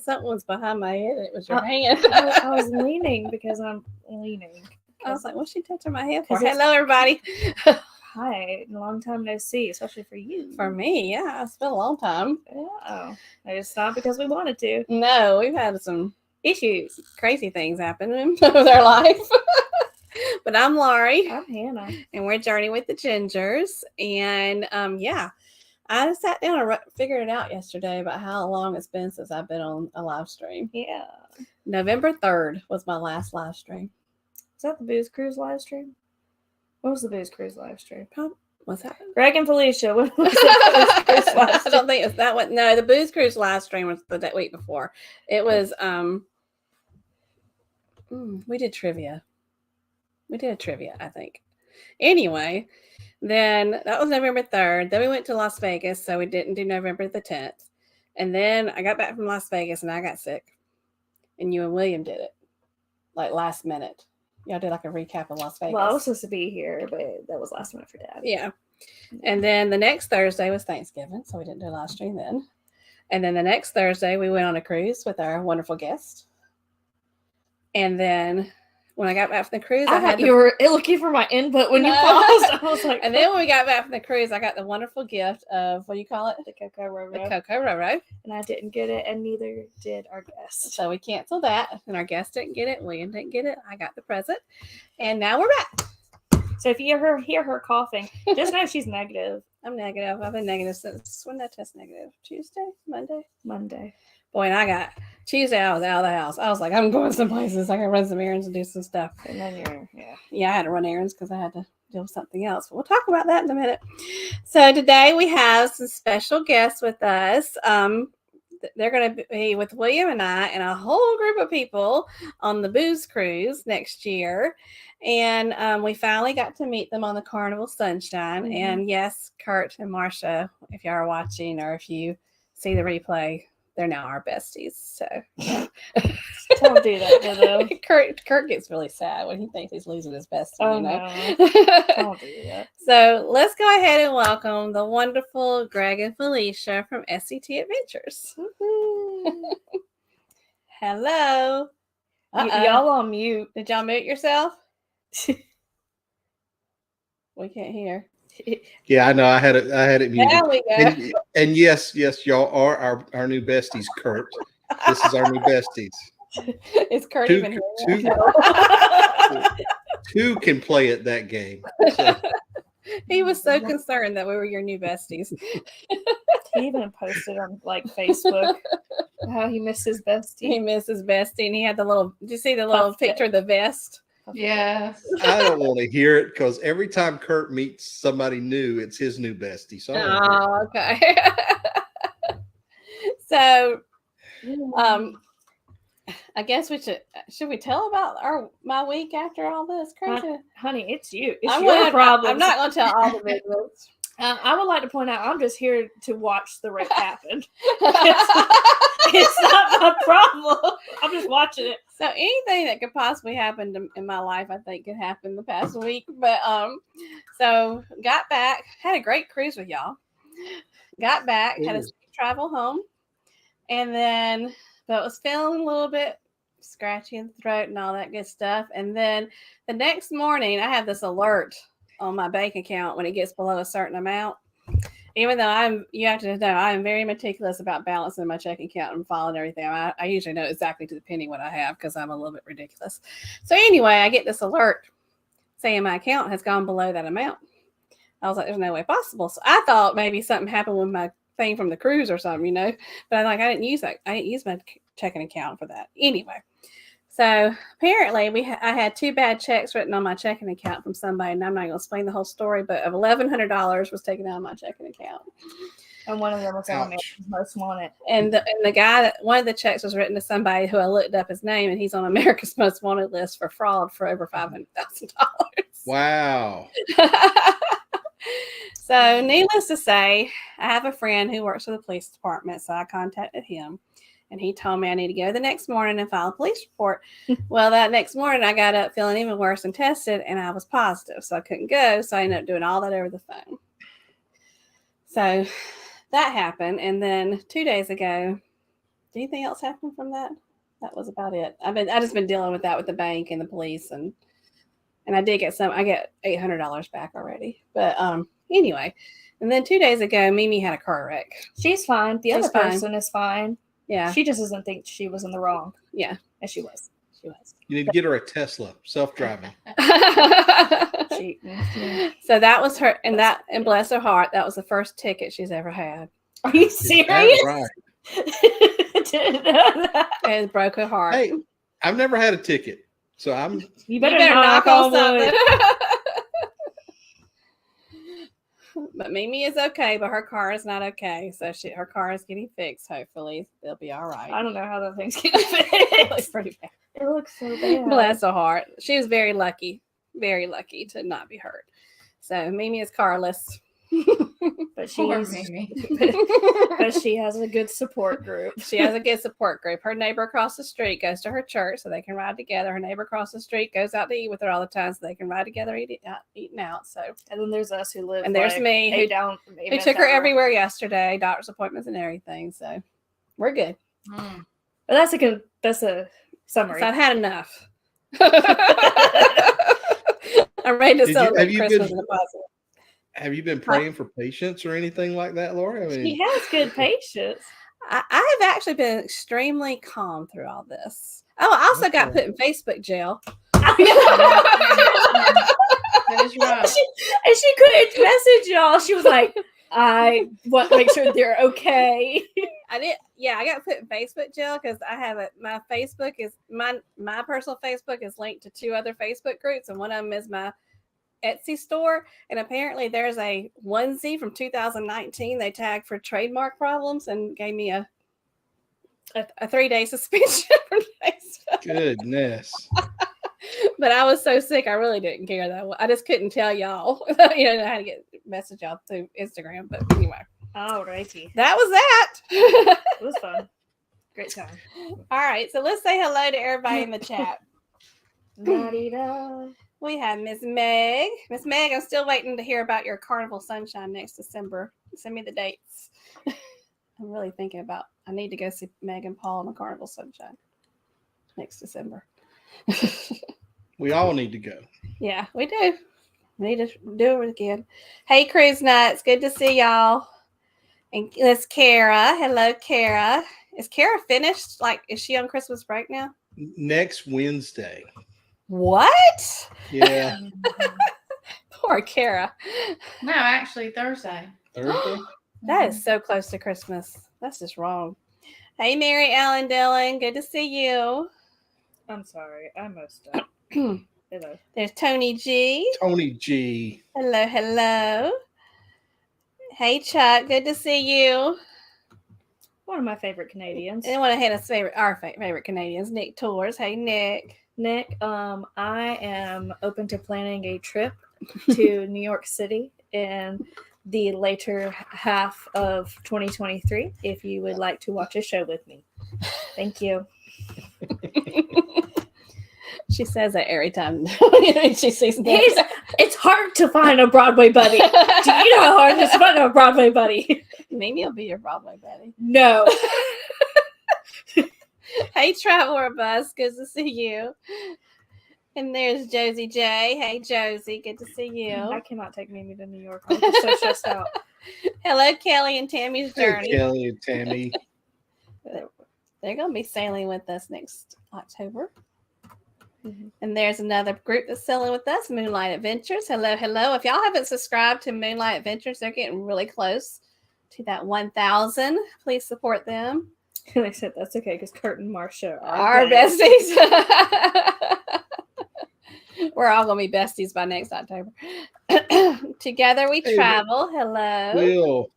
Something was behind my head. It was your hand. I was leaning because I'm leaning. I was like, what's she touching my head for? Hello, everybody. Hi. Long time no see, especially for you. For me, yeah. It's been a long time. Yeah. It's not because we wanted to. No, we've had some issues, crazy things happening with our life. But I'm Laurie. I'm Hannah. And we're Journey with the Gingers. And I just sat down and figured it out yesterday about how long it's been since I've been on a live stream. Yeah. November 3rd was my last live stream. Is that the Booze Cruise live stream? What was the Booze Cruise live stream? What's that? Greg and Felicia. What was the Booze Cruise live stream? I don't think it's that one. No, the Booze Cruise live stream was the week before. It was, we did trivia. We did a trivia, I think. Anyway, then that was November 3rd. Then we went to Las Vegas, so we didn't do November the 10th. And then I got back from Las Vegas and I got sick. And you and William did it, like last minute. Y'all did like a recap of Las Vegas. Well, I was supposed to be here, but that was last minute for Dad. Yeah. And then the next Thursday was Thanksgiving, so we didn't do a live stream then. And then the next Thursday, we went on a cruise with our wonderful guest. And then when I got back from the cruise, I thought you were looking for my input when you paused. I was like, and then when we got back from the cruise, I got the wonderful gift of, what do you call it? The Cocoa Roro. The Cocoa Roro. And I didn't get it, and neither did our guest. So we canceled that, and our guest didn't get it. William didn't get it. I got the present. And now we're back. So if you hear her coughing, just know she's negative. I'm negative. I've been negative since, when did I test negative? Tuesday? Monday. Boy, and I got Tuesday, I was out of the house. I was like, I'm going some places. I can run some errands and do some stuff. And then I had to run errands because I had to deal with something else. But we'll talk about that in a minute. So today we have some special guests with us. They're going to be with William and I and a whole group of people on the Booze Cruise next year. And we finally got to meet them on the Carnival Sunshine. Mm-hmm. And yes, Kurt and Marcia, if you are watching or if you see the replay, they're now our besties. So don't do that, though. Kurt gets really sad when he thinks he's losing his bestie. Oh, you know? No. Don't do that. So let's go ahead and welcome the wonderful Greg and Felicia from SCT Adventures. Hello. Y'all on mute. Did y'all mute yourself? We can't hear. Yeah, I know. I had it muted. There we go. And yes, y'all are our new besties, Kurt. This is our new besties. Is Kurt even here? Two can play at that game. So. He was so concerned that we were your new besties. He even posted on Facebook how he missed his bestie. He missed his bestie, and he had the little. Did you see the little picture of the vest? Yeah. I don't want to hear it because every time Kurt meets somebody new, it's his new bestie. So okay. So, I guess we should we tell about my week after all this crazy? Honey, it's you. It's your problem. I'm not going to tell all the business. I would like to point out, I'm just here to watch the rape happen. It's not my problem. I'm just watching it. So anything that could possibly happen in my life, I think could happen the past week. But so got back, had a great cruise with y'all. Got back, had a travel home, and then but was feeling a little bit scratchy in the throat and all that good stuff. And then the next morning, I have this alert on my bank account when it gets below a certain amount. Even though you have to know, I am very meticulous about balancing my checking account and following everything. I usually know exactly to the penny what I have because I'm a little bit ridiculous. So anyway, I get this alert saying my account has gone below that amount. I was like, there's no way possible. So I thought maybe something happened with my thing from the cruise or something, But I didn't use that. I didn't use my checking account for that. Anyway. So apparently I had 2 bad checks written on my checking account from somebody, and I'm not going to explain the whole story, but of $1,100 was taken out of my checking account. And one of them was on Ouch. America's Most Wanted. And the guy that one of the checks was written to somebody who I looked up his name, and he's on America's Most Wanted list for fraud for over $500,000. Wow. So, needless to say, I have a friend who works for the police department, so I contacted him, and he told me I need to go the next morning and file a police report. Well, that next morning, I got up feeling even worse and tested, and I was positive, so I couldn't go. So I ended up doing all that over the phone. So that happened, and then 2 days ago, did anything else happen from that? That was about it. I just been dealing with that with the bank and the police, and I did get I get $800 back already. But anyway, and then 2 days ago, Mimi had a car wreck. She's fine. The She's other person is fine. Yeah, She just doesn't think she was in the wrong. yeah, And she was. she was. You need to get her a Tesla, self-driving. So that was her, and bless her heart, that was the first ticket she's ever had. Are you serious? That's right. Didn't know that. It broke her heart. Hey, I've never had a ticket, so I'm. You better, You better knock on wood. something. But Mimi is okay, but her car is not okay. So her car is getting fixed. Hopefully, they'll be all right. I don't know how that thing's getting It looks fixed. pretty bad. It looks so bad. Bless her heart. She was very lucky to not be hurt. So Mimi is carless. But Poor she's Mimi. but she has a good support group. She has a good support group. Her neighbor across the street goes to her church so they can ride together. Her neighbor across the street goes out to eat with her all the time so they can ride together eating out. So, And then there's us who live. and there's me who who took her everywhere yesterday, doctor's appointments and everything. So we're good. Mm. But that's a summary. So I've had enough. I'm ready to celebrate Christmas in a positive. Have you been praying for patience or anything like that, Laura? I She mean, has good patience. I have actually been extremely calm through all this. Oh, I also got put in Facebook jail. That is right. And she couldn't message y'all. She was like, I want to make sure they're okay. I did. Yeah, I got put in Facebook jail because I have my Facebook is my personal Facebook is linked to 2 other Facebook groups, and one of them is my Etsy store. And apparently, there's a onesie from 2019 they tagged for trademark problems and gave me a 3-day suspension from Facebook. goodness. But I was so sick, I really didn't care that. I just couldn't tell y'all. You know, I had to get message y'all through Instagram. But anyway, Alrighty. that was that. It was fun. Great time. All right, so let's say hello to everybody in the chat. La-di-da. We have Miss Meg. Miss Meg, I'm still waiting to hear about your Carnival Sunshine next December. Send me the dates. I'm really thinking about. I need to go see Meg and Paul on the Carnival Sunshine next December. We all need to go. Yeah, we do. We need to do it again. Hey, Cruise Nuts. Good to see y'all. And it's Kara. Hello, Kara. Is Kara finished? Like, is she on Christmas break now? Next Wednesday. What? Yeah. Poor Kara. No, actually Thursday. Thursday. That is so close to Christmas. That's just wrong. Hey, Mary Ellen Dillon. Good to see you. I'm sorry. I messed up. Hello. There's Tony G. Tony G. Hello, hello. Hey, Chuck. Good to see you. One of my favorite Canadians. And one of Hannah's our favorite Canadians, Nick Tours. Hey, Nick. Nick, I am open to planning a trip to New York City in the later half of 2023 if you would like to watch a show with me. Thank you. She says that every time she sees me. It's hard to find a Broadway buddy. Do you know how hard it is to find a Broadway buddy? Maybe he'll be your Broadway buddy. No. Hey, Traveler Bus. Good to see you. And there's Josie J. Hey, Josie. Good to see you. I cannot take Mimi to New York. I'm just so stressed out. Hello, Kelly and Tammy's Journey. Hey, Kelly and Tammy. They're going to be sailing with us next October. Mm-hmm. And there's another group that's sailing with us, Moonlight Adventures. Hello, hello. If y'all haven't subscribed to Moonlight Adventures, they're getting really close to that 1,000. Please support them. And I said, that's okay because Kurt and Marcia are Our besties. We're all going to be besties by next October. Together we travel. Hello.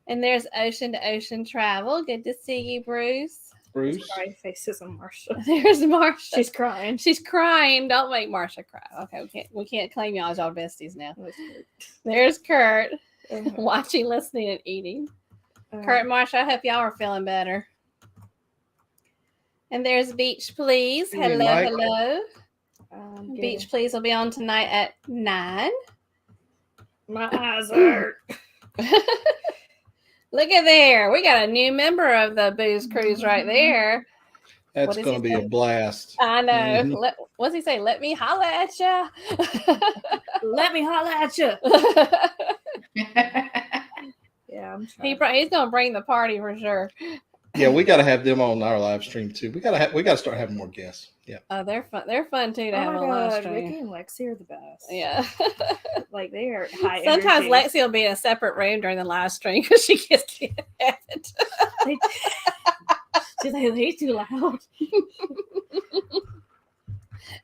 And there's Ocean to Ocean Travel. Good to see you, Bruce. Bruce. Crying faces on Marsha. There's Marsha. She's crying. She's crying. Don't make Marsha cry. Okay, we can't claim y'all as y'all besties now. There's Kurt. Watching, listening, and eating. Kurt and Marsha, I hope y'all are feeling better. And there's Beach Please. Hey, Hello, Mike. hello. Beach Please will be on tonight at 9. My eyes hurt. Look at there. We got a new member of the Booze Cruise right there. That's What does going to he be say? a blast. I know. Mhm. What's he say? Let me holla at ya. Let me holla at you. Yeah, I'm trying. He's gonna bring the party for sure. Yeah, we got to have them on our live stream too. We got to start having more guests. Yeah. Oh, they're fun. They're fun too to Oh have my a live god, stream. Ricky and Lexi are the best. Yeah. Like they are high Sometimes energy. Lexi will be in a separate room during the live stream because she gets it. They- She's like, he's too loud.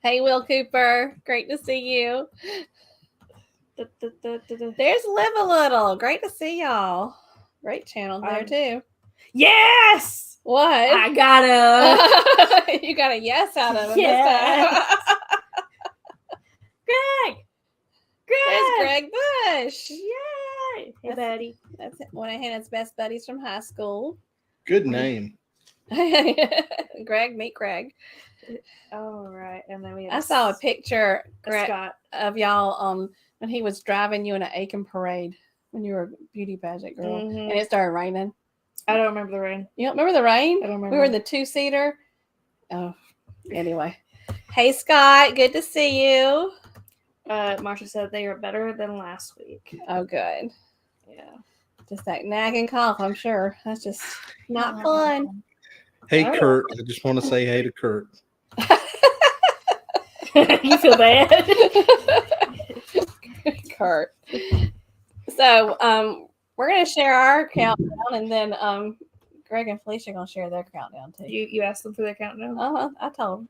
Hey, Will Cooper. Great to see you. There's Live a Little. Great to see y'all. Great channel there too. Yes! What? I got him. You got a yes out of it. Yes. This time. Greg! There's Greg! Greg Bush. Yay! Hey, buddy. That's one of Hannah's best buddies from high school. Good name. Greg, meet Greg. All right. And then we have I saw a picture, Greg, Scott. of y'all when he was driving you in an Aiken parade when you were a beauty pageant girl, Mhm. and it started raining. I don't remember the rain. You don't remember the rain? I don't remember. We were in the 2-seater. Oh, anyway. Hey, Scott. Good to see you. Marsha said they are better than last week. Oh, good. Yeah. Just that nagging cough, I'm sure. That's just not fun. Hey, Oh. Kurt. I just want to say hey to Kurt. You feel bad? Kurt. So, we're going to share our countdown, and then Greg and Felicia are going to share their countdown, too. You asked them for their countdown? I told them.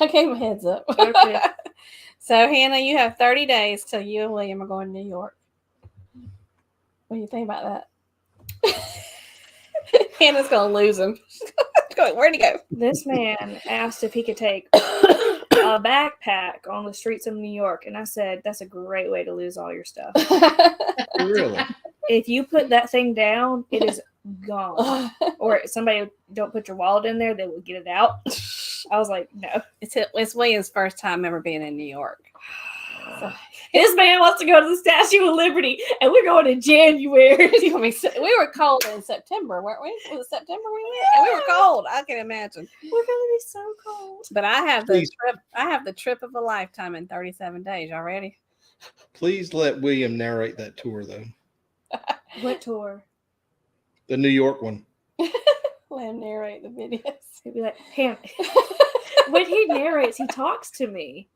I gave them a heads up. Okay. So, Hannah, you have 30 days till you and William are going to New York. What do you think about that? Hannah's going to lose him. Where'd he go? This man asked if he could take a backpack on the streets of New York, and I said, that's a great way to lose all your stuff. Really? If you put that thing down, it is gone. Or if somebody don't put your wallet in there, they will get it out. I was like, no. It's William's first time ever being in New York. So, This man wants to go to the Statue of Liberty, and we're going in January. we were cold in September, weren't we? Was it September we went? And we were cold. I can imagine. We're going to be so cold. But I have Please. the trip of a lifetime in 37 days. Y'all ready? Please let William narrate that tour, though. What tour? The New York one. Let him narrate the videos. He'd be like, Hannah. When he narrates, he talks to me.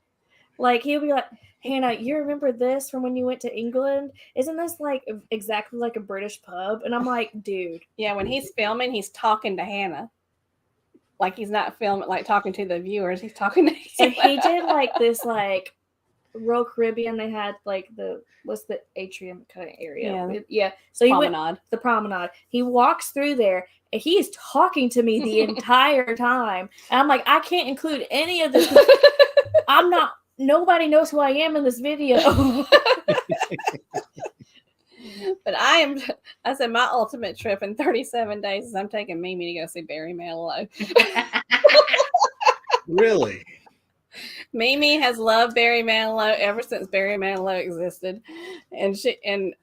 Like, he'll be like, Hannah, you remember this from when you went to England? Isn't this like exactly like a British pub? And I'm like, dude. Yeah, when he's filming, he's talking to Hannah. Like he's not filming, like talking to the viewers. He's talking to So Hannah. he did like this, like Royal Caribbean. They had like what's the atrium kind of area? Yeah. So he went Promenade. the promenade. He walks through there and he is talking to me the entire time. And I'm like, I can't include any of this. I'm not. Nobody knows who I am in this video. But I said my ultimate trip in 37 days is I'm taking Mimi to go see Barry Manilow. Really? Mimi has loved Barry Manilow ever since Barry Manilow existed, and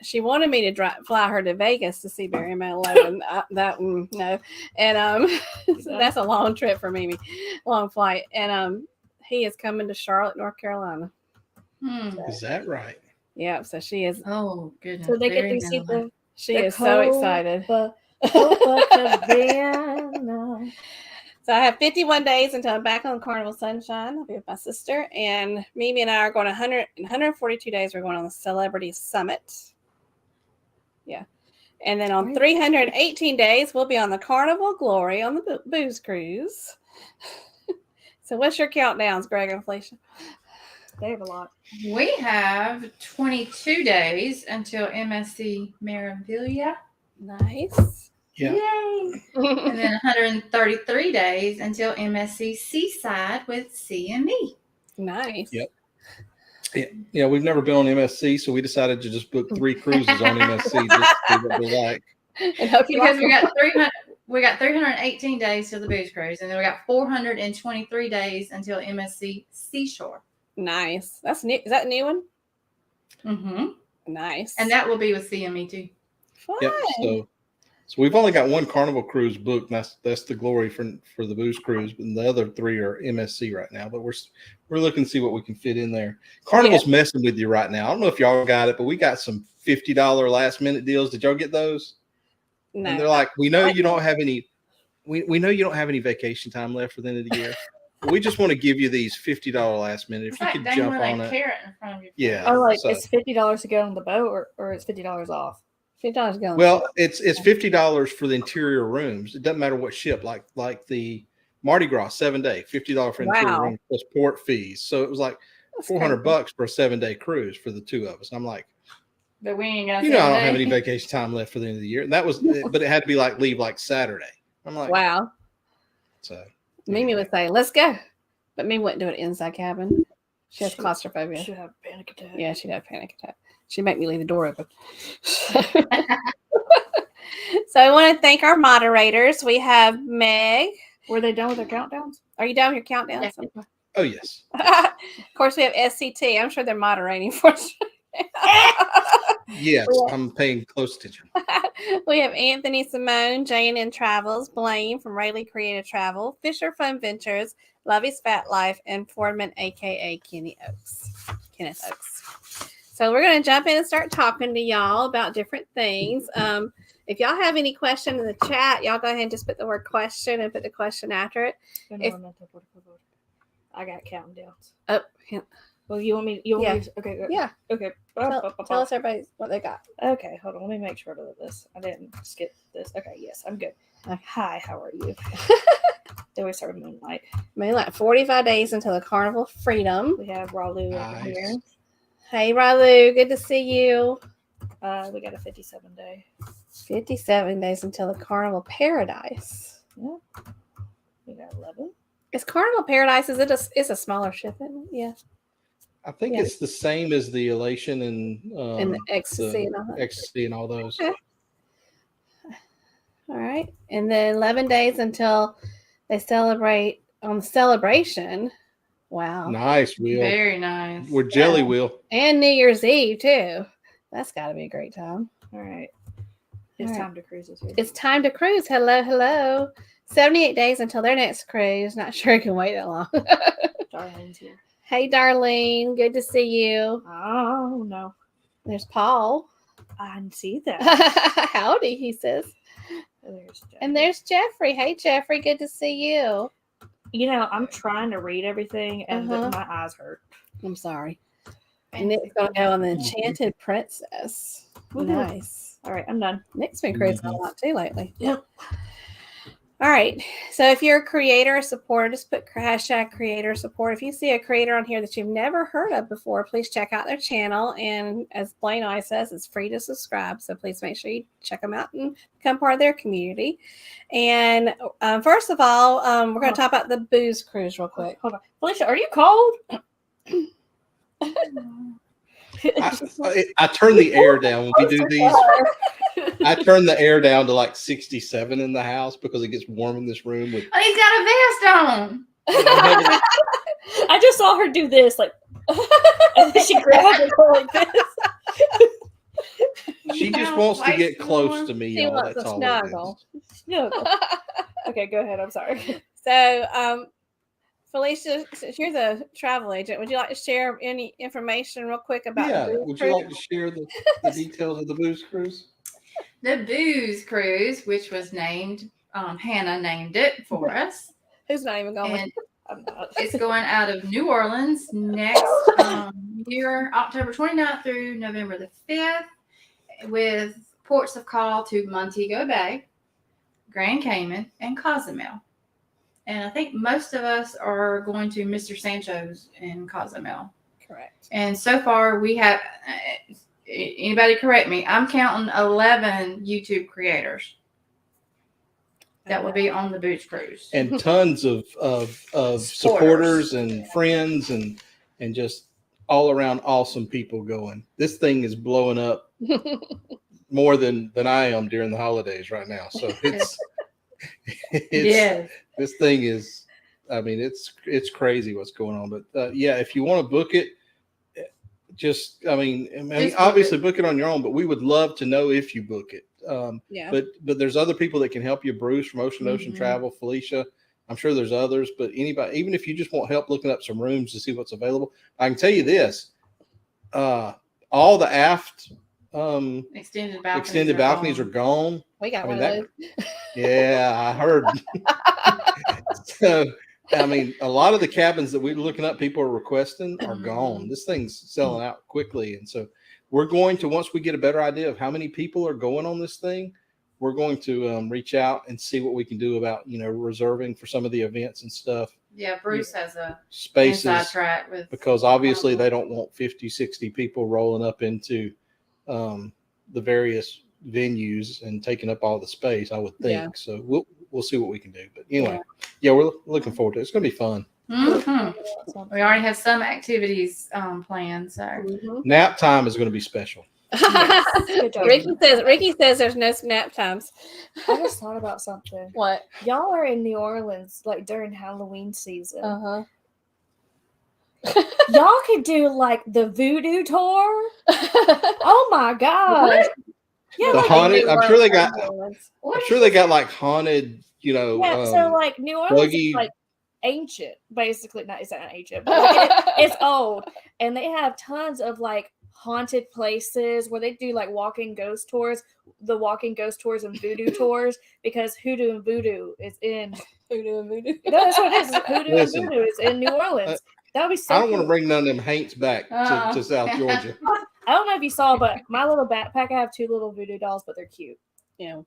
she wanted me to fly her to Vegas to see Barry Manilow, and no, and so that's a long trip for Mimi, long flight, and he is coming to Charlotte, North Carolina. Is that right? Yeah, so she is. Oh goodness! So they get Very to see nice. She is so excited. Copacabana. So I have 51 days until I'm back on Carnival Sunshine. I'll be with my sister. And Mimi and I are going 142 days. We're going on the Celebrity Summit. Yeah. And then on 318 days, we'll be on the Carnival Glory on the Booze Cruise. So what's your countdowns, Greg and Felicia? They have a lot. We have 22 days until MSC Meraviglia. Nice. Yeah. Yay! And then 133 days until MSC Seaside with CME. Nice. Yep. Yeah, we've never been on MSC, so we decided to just book 3 cruises on MSC just to see what they're like. And hope you Because like we got 318 days till the booze cruise, and then we got 423 days until MSC Seashore. Nice. That's new. Is that a new one? Mm-hmm. Nice. And that will be with CME too. Fun. Yep. So we've only got 1 Carnival cruise booked. And that's the glory for the booze cruise, and the other 3 are MSC right now. But we're looking to see what we can fit in there. Carnival's messing with you right now. I don't know if y'all got it, but we got some $50 last minute deals. Did y'all get those? No. And they're like, we know you don't have any. We know you don't have any vacation time left for the end of the year. But we just want to give you these $50 last minute. If It's you like could dangling jump on a it. carrot in front of you. Yeah. Oh, like so- it's $50 to go on the boat, or it's $50 off. $50 going. Well, it's $50 for the interior rooms. It doesn't matter what ship. Like the Mardi Gras 7-day, $50 for interior Wow. room plus port fees. So it was like That's $400 crazy. for a 7-day cruise for the 2 of us. I'm like, But we ain't gonna I don't have any vacation time left for the end of the year. And that was, but it had to be like leave like Saturday. I'm like, Wow. So Mimi would say, "Let's go," but Mimi wouldn't do it inside cabin. She has claustrophobia. Should have a panic attack. Yeah, she'd have a panic attack. She'd make me leave the door open. So I want to thank our moderators. We have Meg. Were they done with their countdowns? Are you done with your countdowns? Yeah. oh yes. Of course, we have SCT. I'm sure they're moderating for us. Yes, I'm paying close attention. We have Anthony Simone, J&N Travels, Blaine from Rayleigh Creative Travel, Fisher Fun Ventures, Lovey's Fat Life, and Fordman, aka Kenneth Oaks. So we're going to jump in and start talking to y'all about different things. If y'all have any question in the chat, y'all go ahead and just put the word question and put the question after it. I got countdowns. Oh, yeah. Well, you want me? You want Yeah. me? Okay. Good. Yeah. Okay. Tell us everybody what they got. Okay, hold on. Let me make sure to this. I didn't skip this. Okay, yes, I'm good. Okay. Hi, how are you? Then we start with Moonlight. Moonlight, 45 days until the Carnival Freedom. We have Ralu over Nice. here. Hey, Ralu, good to see you. We got a 57-day. 57 days until the Carnival Paradise. Yeah. We got 11. Is Carnival Paradise, it's a smaller ship, isn't it? Yeah. I think Yeah. it's the same as the Elation and And the Ecstasy and all that. Ecstasy and all those. Okay. All right. And then 11 days until they celebrate on the Celebration. Wow. Nice, Will. Very nice. We're Jelly Will. And New Year's Eve, too. That's got to be a great time. All right. It's All right. time to cruise this week. It's time to cruise. Hello, hello. 78 days until their next cruise. Not sure it can wait that long. Darlene's here. Hey, Darlene. Good to see you. Oh, no. There's Paul. I didn't see that. Howdy, he says. There's Jeffrey. And there's Jeffrey. Hey, Jeffrey. Good to see you. You know, I'm trying to read everything, and Uh-huh. my eyes hurt. I'm sorry. And Nick's going to go on the Enchanted Princess. Woohoo. Nice. All right, I'm done. Nick's been cruising a lot too lately. Yep. All right. So if you're a creator or supporter, just put hashtag creator support. If you see a creator on here that you've never heard of before, please check out their channel. And as Blaine always says, it's free to subscribe. So please make sure you check them out and become part of their community. And first of all, we're going to talk about the booze cruise real quick. Hold on. Felicia, are you cold? I turn the air down when we do these. I turn the air down to like 67 in the house because it gets warm in this room. With Oh, he's got a vest on. I just saw her do this, like, and then she grabbed it like this. she just Now, wants to twice get close more. to me. She Y'all. wants That's a all snuggle. it is. No. Okay, go ahead. I'm sorry. So, Felicia, since you're the travel agent, would you like to share any information real quick about Yeah. the booze Would cruise? you like to share the details of the booze cruise? The booze cruise, which was named, Hannah named it for us. Who's not even going? And I'm not. it's going out of New Orleans next year, October 29th through November the 5th, with ports of call to Montego Bay, Grand Cayman, and Cozumel. And I think most of us are going to Mr. Sancho's in Cozumel. Correct. And so far, we have anybody correct me. I'm counting 11 YouTube creators that will be on the booze cruise. And tons of supporters and friends and just all around awesome people going. This thing is blowing up more than I am during the holidays right now. So it's this thing is, I mean, it's crazy what's going on. But yeah, if you want to book it, just obviously book it on your own, but we would love to know if you book it. But there's other people that can help you. Bruce from Ocean to Ocean Travel, Felicia. I'm sure there's others, but anybody, even if you just want help looking up some rooms to see what's available, I can tell you this: all the aft extended balconies are gone. We got one of those. Yeah, I heard. So, I mean, a lot of the cabins that we're looking up, people are requesting are gone. This thing's selling out quickly. And so we're going to, once we get a better idea of how many people are going on this thing, we're going to reach out and see what we can do about, reserving for some of the events and stuff. Yeah, Bruce has a spaces inside track with, because obviously they don't want 50, 60 people rolling up into the various venues and taking up all the space, I would think. Yeah. So we'll see what we can do. But anyway, we're looking forward to it. It's going to be fun. Mm-hmm. We already have some activities planned. So nap time is going to be special. Ricky says there's no nap times. I just thought about something. What? Y'all are in New Orleans like during Halloween season. Y'all could do like the voodoo tour. Oh my god! Yeah, the haunted. I'm sure they got like haunted. Yeah. So like New Orleans is like ancient, basically. It's not ancient, but like it's old, and they have tons of like haunted places where they do like walking ghost tours, the walking ghost tours and voodoo tours, because hoodoo and voodoo is in hoodoo and voodoo. No, that's what it is. Hoodoo and voodoo is in New Orleans. That would be so I don't want to bring none of them haints back to South Georgia. I don't know if you saw, but my little backpack, I have 2 little voodoo dolls, but they're cute. Yeah.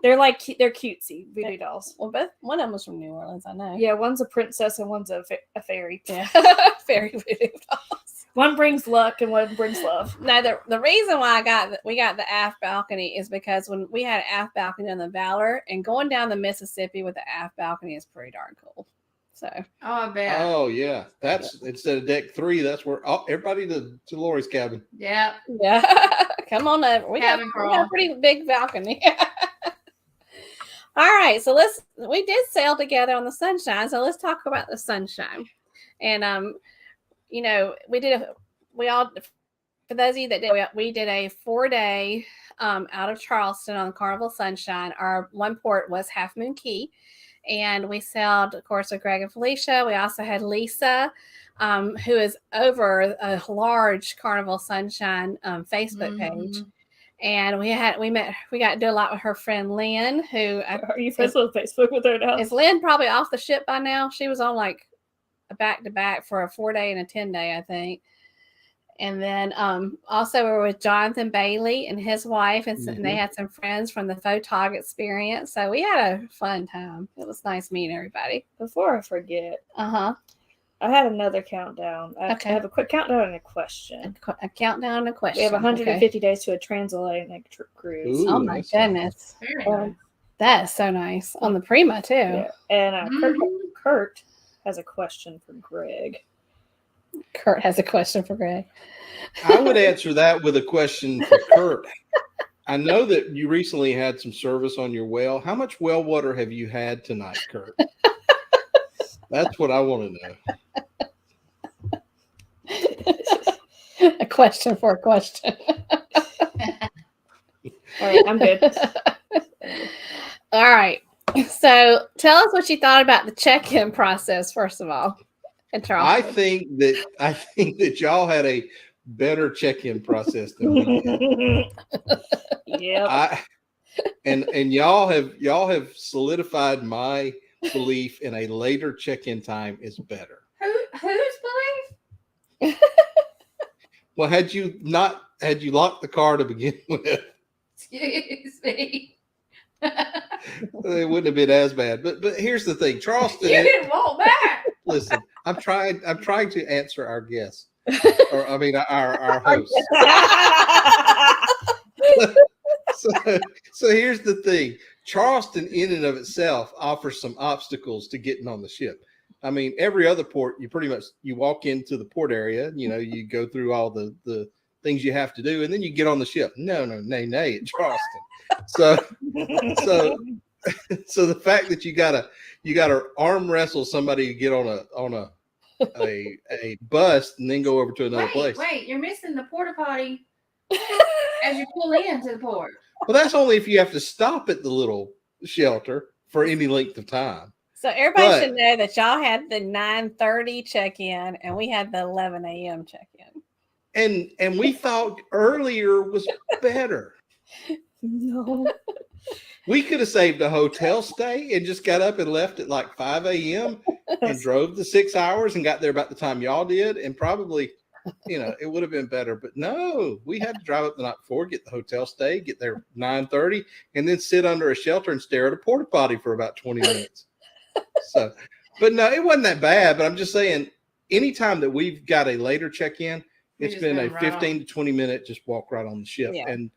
They're cutesy voodoo dolls. Well, one of them was from New Orleans, I know. Yeah, one's a princess and one's a fairy. Yeah, fairy voodoo dolls. One brings luck and one brings love. No, the reason why we got the aft balcony is because when we had an aft balcony on the Valor, and going down the Mississippi with the aft balcony is pretty darn cool. So. I bet. Oh yeah, that's instead of deck 3. That's where everybody to Laurie's cabin. Yeah. Yeah. Come on over. We got a pretty big balcony. All right, so we did sail together on the Sunshine, so let's talk about the Sunshine. And for those of you that did, we did a 4-day out of Charleston on Carnival Sunshine. Our one port was Half Moon Cay, and we sailed, of course, with Greg and Felicia. We also had Lisa, who is over a large Carnival Sunshine Facebook page. And we got to do a lot with her friend Lynn, who are you friends on Facebook with her now? Is Lynn probably off the ship by now? She was on like a back-to-back for a 4-day and a 10-day, I think. And then also we were with Jonathan Bailey and his wife, and they had some friends from the Photog experience. So we had a fun time. It was nice meeting everybody. Before I forget, I had another countdown. I have a quick countdown and a question. A countdown and a question. We have 150 days to a transatlantic cruise. Ooh, oh my goodness. That is so nice. On the Prima too. Yeah. And Kurt has a question for Greg. Kurt has a question for Greg. I would answer that with a question for Kurt. I know that you recently had some service on your well. How much well water have you had tonight, Kurt? That's what I want to know. A question for a question. All right, I'm good. All right. So tell us what you thought about the check-in process, first of all. In Charleston. I think that y'all had a better check-in process than we did. Yeah. And y'all have solidified my belief in a later check-in time is better. Whose belief? Well, had you locked the car to begin with, excuse me, it wouldn't have been as bad. But here's the thing, Charleston. You didn't walk back. Listen, I'm trying to answer our guests. or I mean, our hosts. So here's the thing. Charleston in and of itself offers some obstacles to getting on the ship. I mean, every other port, you walk into the port area, you go through all the things you have to do, and then you get on the ship. No, nay at Charleston. So the fact that you gotta arm wrestle somebody to get on a bus and then go over to another place. Wait, you're missing the porta potty as you pull into the port. Well, that's only if you have to stop at the little shelter for any length of time. So everybody should know that y'all had the 9:30 check-in and we had the 11 a.m. check-in. And we thought earlier was better. No. We could have saved a hotel stay and just got up and left at like 5 a.m. and drove the 6 hours and got there about the time y'all did. And probably, it would have been better. But no, we had to drive up the night before, get the hotel stay, get there 9:30, and then sit under a shelter and stare at a porta potty for about 20 minutes. So, but no, it wasn't that bad. But I'm just saying, anytime that we've got a later check-in, it's been a 15 to 20 minute just walk right on the ship. Yeah. And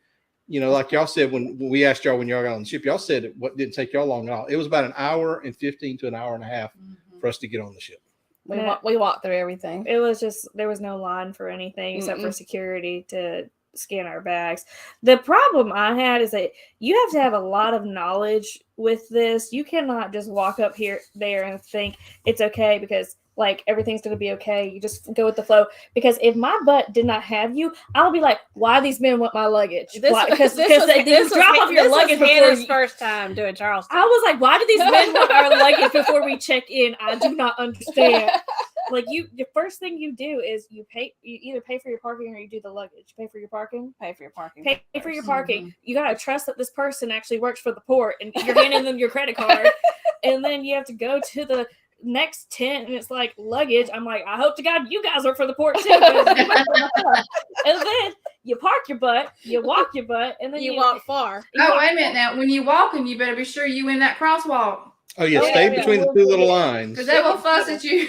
like y'all said, when we asked y'all when y'all got on the ship, y'all said it didn't take y'all long at all. It was about an hour and 15 to an hour and a half for us to get on the ship. We walked through everything. It was just, there was no line for anything except for security to scan our bags. The problem I had is that you have to have a lot of knowledge with this. You cannot just walk up there and think it's okay because like everything's going to be okay. You just go with the flow. Because if my butt did not have you, I'll be like, why these men want my luggage? Because they drop off your luggage before Hannah's first time doing Charleston. I was like, why do these men want our luggage before we check in? I do not understand. Like the first thing you do is you either pay for your parking or you do the luggage. Pay for your parking. Pay for your parking. Pay for your parking. Mm-hmm. You gotta trust that this person actually works for the port, and you're handing them your credit card, and then you have to go to the next tent, and it's like luggage. I'm like, I hope to God you guys work for the port too. And then you park your butt, you walk your butt, and then you walk far. Wait a minute now. When you walking, you better be sure you in that crosswalk. Oh yeah, stay between the two little lines. Because they will fuss at you.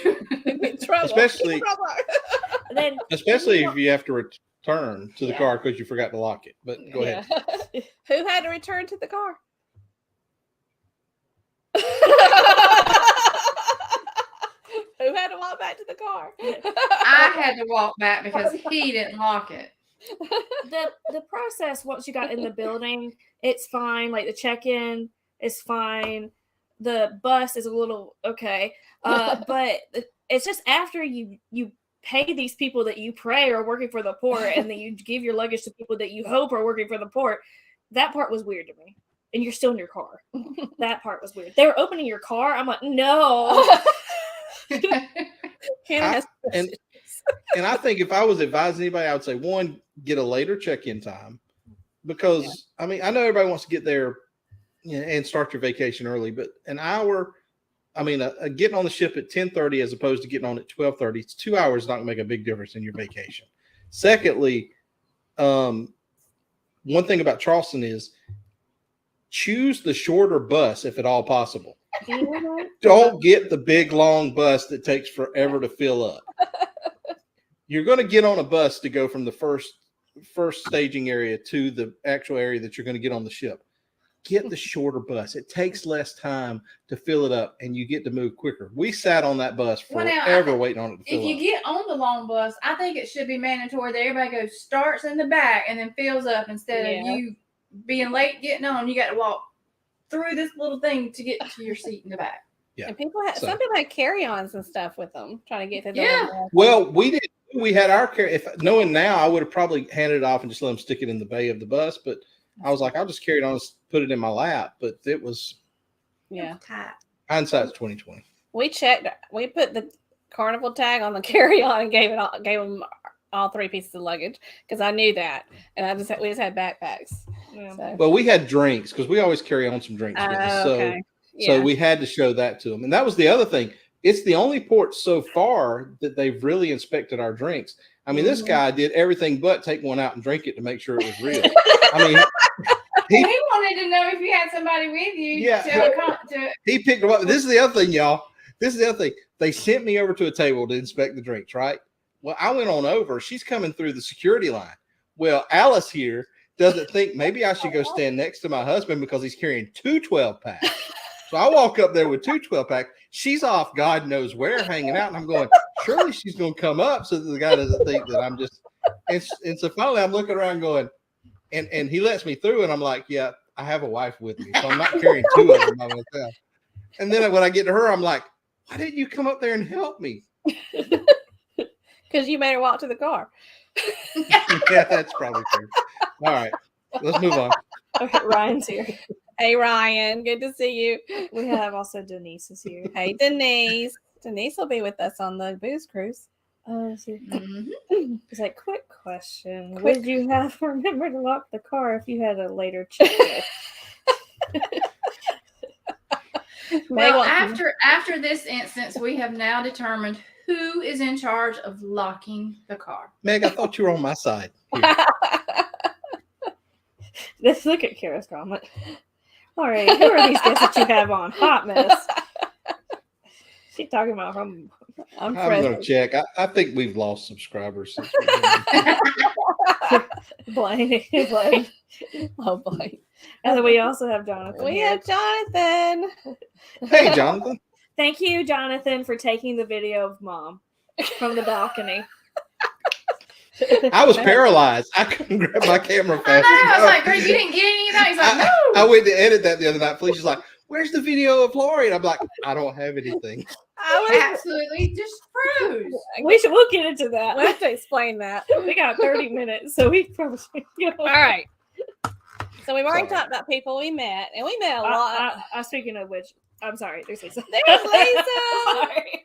Especially if you have to return to the car because you forgot to lock it. But go ahead. Who had to return to the car? Who had to walk back to the car? I had to walk back because he didn't lock it. The process once you got in the building, it's fine. Like the check-in is fine. The bus is a little okay, but it's just after you pay these people that you pray are working for the port, and then you give your luggage to people that you hope are working for the port. That part was weird to me. And you're still in your car. That part was weird. They were opening your car. I'm like, no. And I think if I was advising anybody, I would say, one, get a later check-in time, because I mean, I know everybody wants to get there and start your vacation early, but an hour, I mean, getting on the ship at 10:30 as opposed to getting on at 12:30, it's 2 hours, not going to make a big difference in your vacation. Secondly, one thing about Charleston is choose the shorter bus if at all possible. Don't get the big long bus that takes forever to fill up. You're going to get on a bus to go from the first staging area to the actual area that you're going to get on the ship. Get the shorter bus. It takes less time to fill it up, and you get to move quicker. We sat on that bus forever waiting on it to fill up. If you get on the long bus, I think it should be mandatory that everybody goes starts in the back and then fills up instead of you being late getting on. You got to walk through this little thing to get to your seat in the back. Yeah. And some people had carry-ons and stuff with them trying to get to the Well, we did. We had our carry. If knowing now, I would have probably handed it off and just let them stick it in the bay of the bus. But I was like, I'll just carry it on, put it in my lap. But it was hindsight's 2020. We checked. We put the Carnival tag on the carry-on and gave them all 3 pieces of luggage because I knew that, and we just had backpacks. Yeah. So. Well, we had drinks because we always carry on some drinks with us. So we had to show that to them, and that was the other thing. It's the only port so far that they've really inspected our drinks. I mean, this guy did everything but take one out and drink it to make sure it was real. I mean, he wanted to know if you had somebody with you. Yeah, he picked them up. This is the other thing, y'all. This is the other thing. They sent me over to a table to inspect the drinks, right? Well, I went on over. She's coming through the security line. Well, Alice here doesn't think maybe I should go stand next to my husband because he's carrying 2 12-packs. So I walk up there with 2 12-packs. She's off God knows where hanging out. And I'm going, surely she's going to come up so that the guy doesn't think that I'm just. And so finally I'm looking around going, and he lets me through. And I'm like, yeah, I have a wife with me. So I'm not carrying 2 of them by myself. And then when I get to her, I'm like, why didn't you come up there and help me? Because you made her walk to the car. Yeah, that's probably true. All right, let's move on. Okay, Ryan's here. Hey, Ryan. Good to see you. We have also Denise is here. Hey, Denise. Denise will be with us on the booze cruise. It's like, quick question. Quick. Would you have remembered to lock the car if you had a later check it? Well, after this instance, we have now determined who is in charge of locking the car. Meg, I thought you were on my side. Here. Let's look at Kara's comment. All right, who are these guests that you have on? Hot mess. She's talking about I'm I'm going to check. I think we've lost subscribers. Since Blaine. Oh, boy. And then we also have Jonathan. We here. have Jonathan. Hey, Jonathan. Thank you, Jonathan, for taking the video of Mom from the balcony. I was paralyzed. I couldn't grab my camera I fast know. I was enough. like, Greg, you didn't get any of that. He's like, no. I went to edit that the other night. Felicia's like, where's the video of Laurie? And I'm like, I don't have anything. Absolutely just froze. We'll get into that. We'll have to explain that. We got 30 minutes, so we probably should go. All right. So we've already Sorry. talked about people we met, and we met a lot. Speaking of which, I'm sorry. There's Lisa. There's Lisa. Sorry.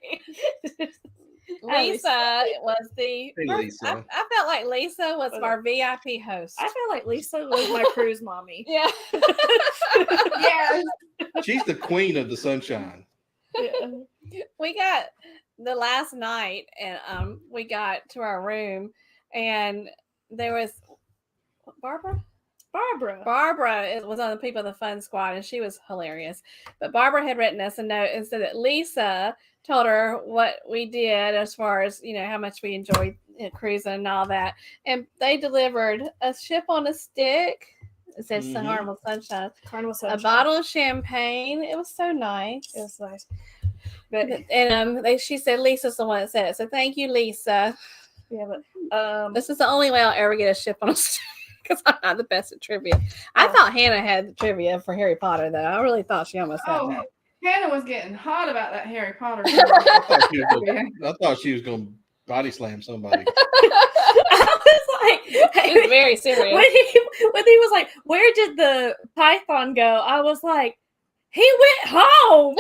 Lisa was the. Hey, Lisa. I felt like Lisa was our VIP host. I feel like Lisa was my cruise mommy. Yeah. Yes. She's the queen of the sunshine. Yeah. We got the last night, and we got to our room, and there was Barbara was on the People of the Fun Squad, and she was hilarious. But Barbara had written us a note and said that Lisa told her what we did as far as, how much we enjoyed cruising and all that. And they delivered a ship on a stick. It says Carnival Sunshine. Carnival Sunshine. A bottle of champagne. It was so nice. It was nice. But she said Lisa's the one that said it. So thank you, Lisa. Yeah, but This is the only way I'll ever get a ship on a stick. Because I'm not the best at trivia. I thought Hannah had the trivia for Harry Potter, though. I really thought she almost had that. Hannah was getting hot about that Harry Potter. I thought she was going to body slam somebody. I was like, She was very serious. when he was like, where did the python go? I was like, he went home.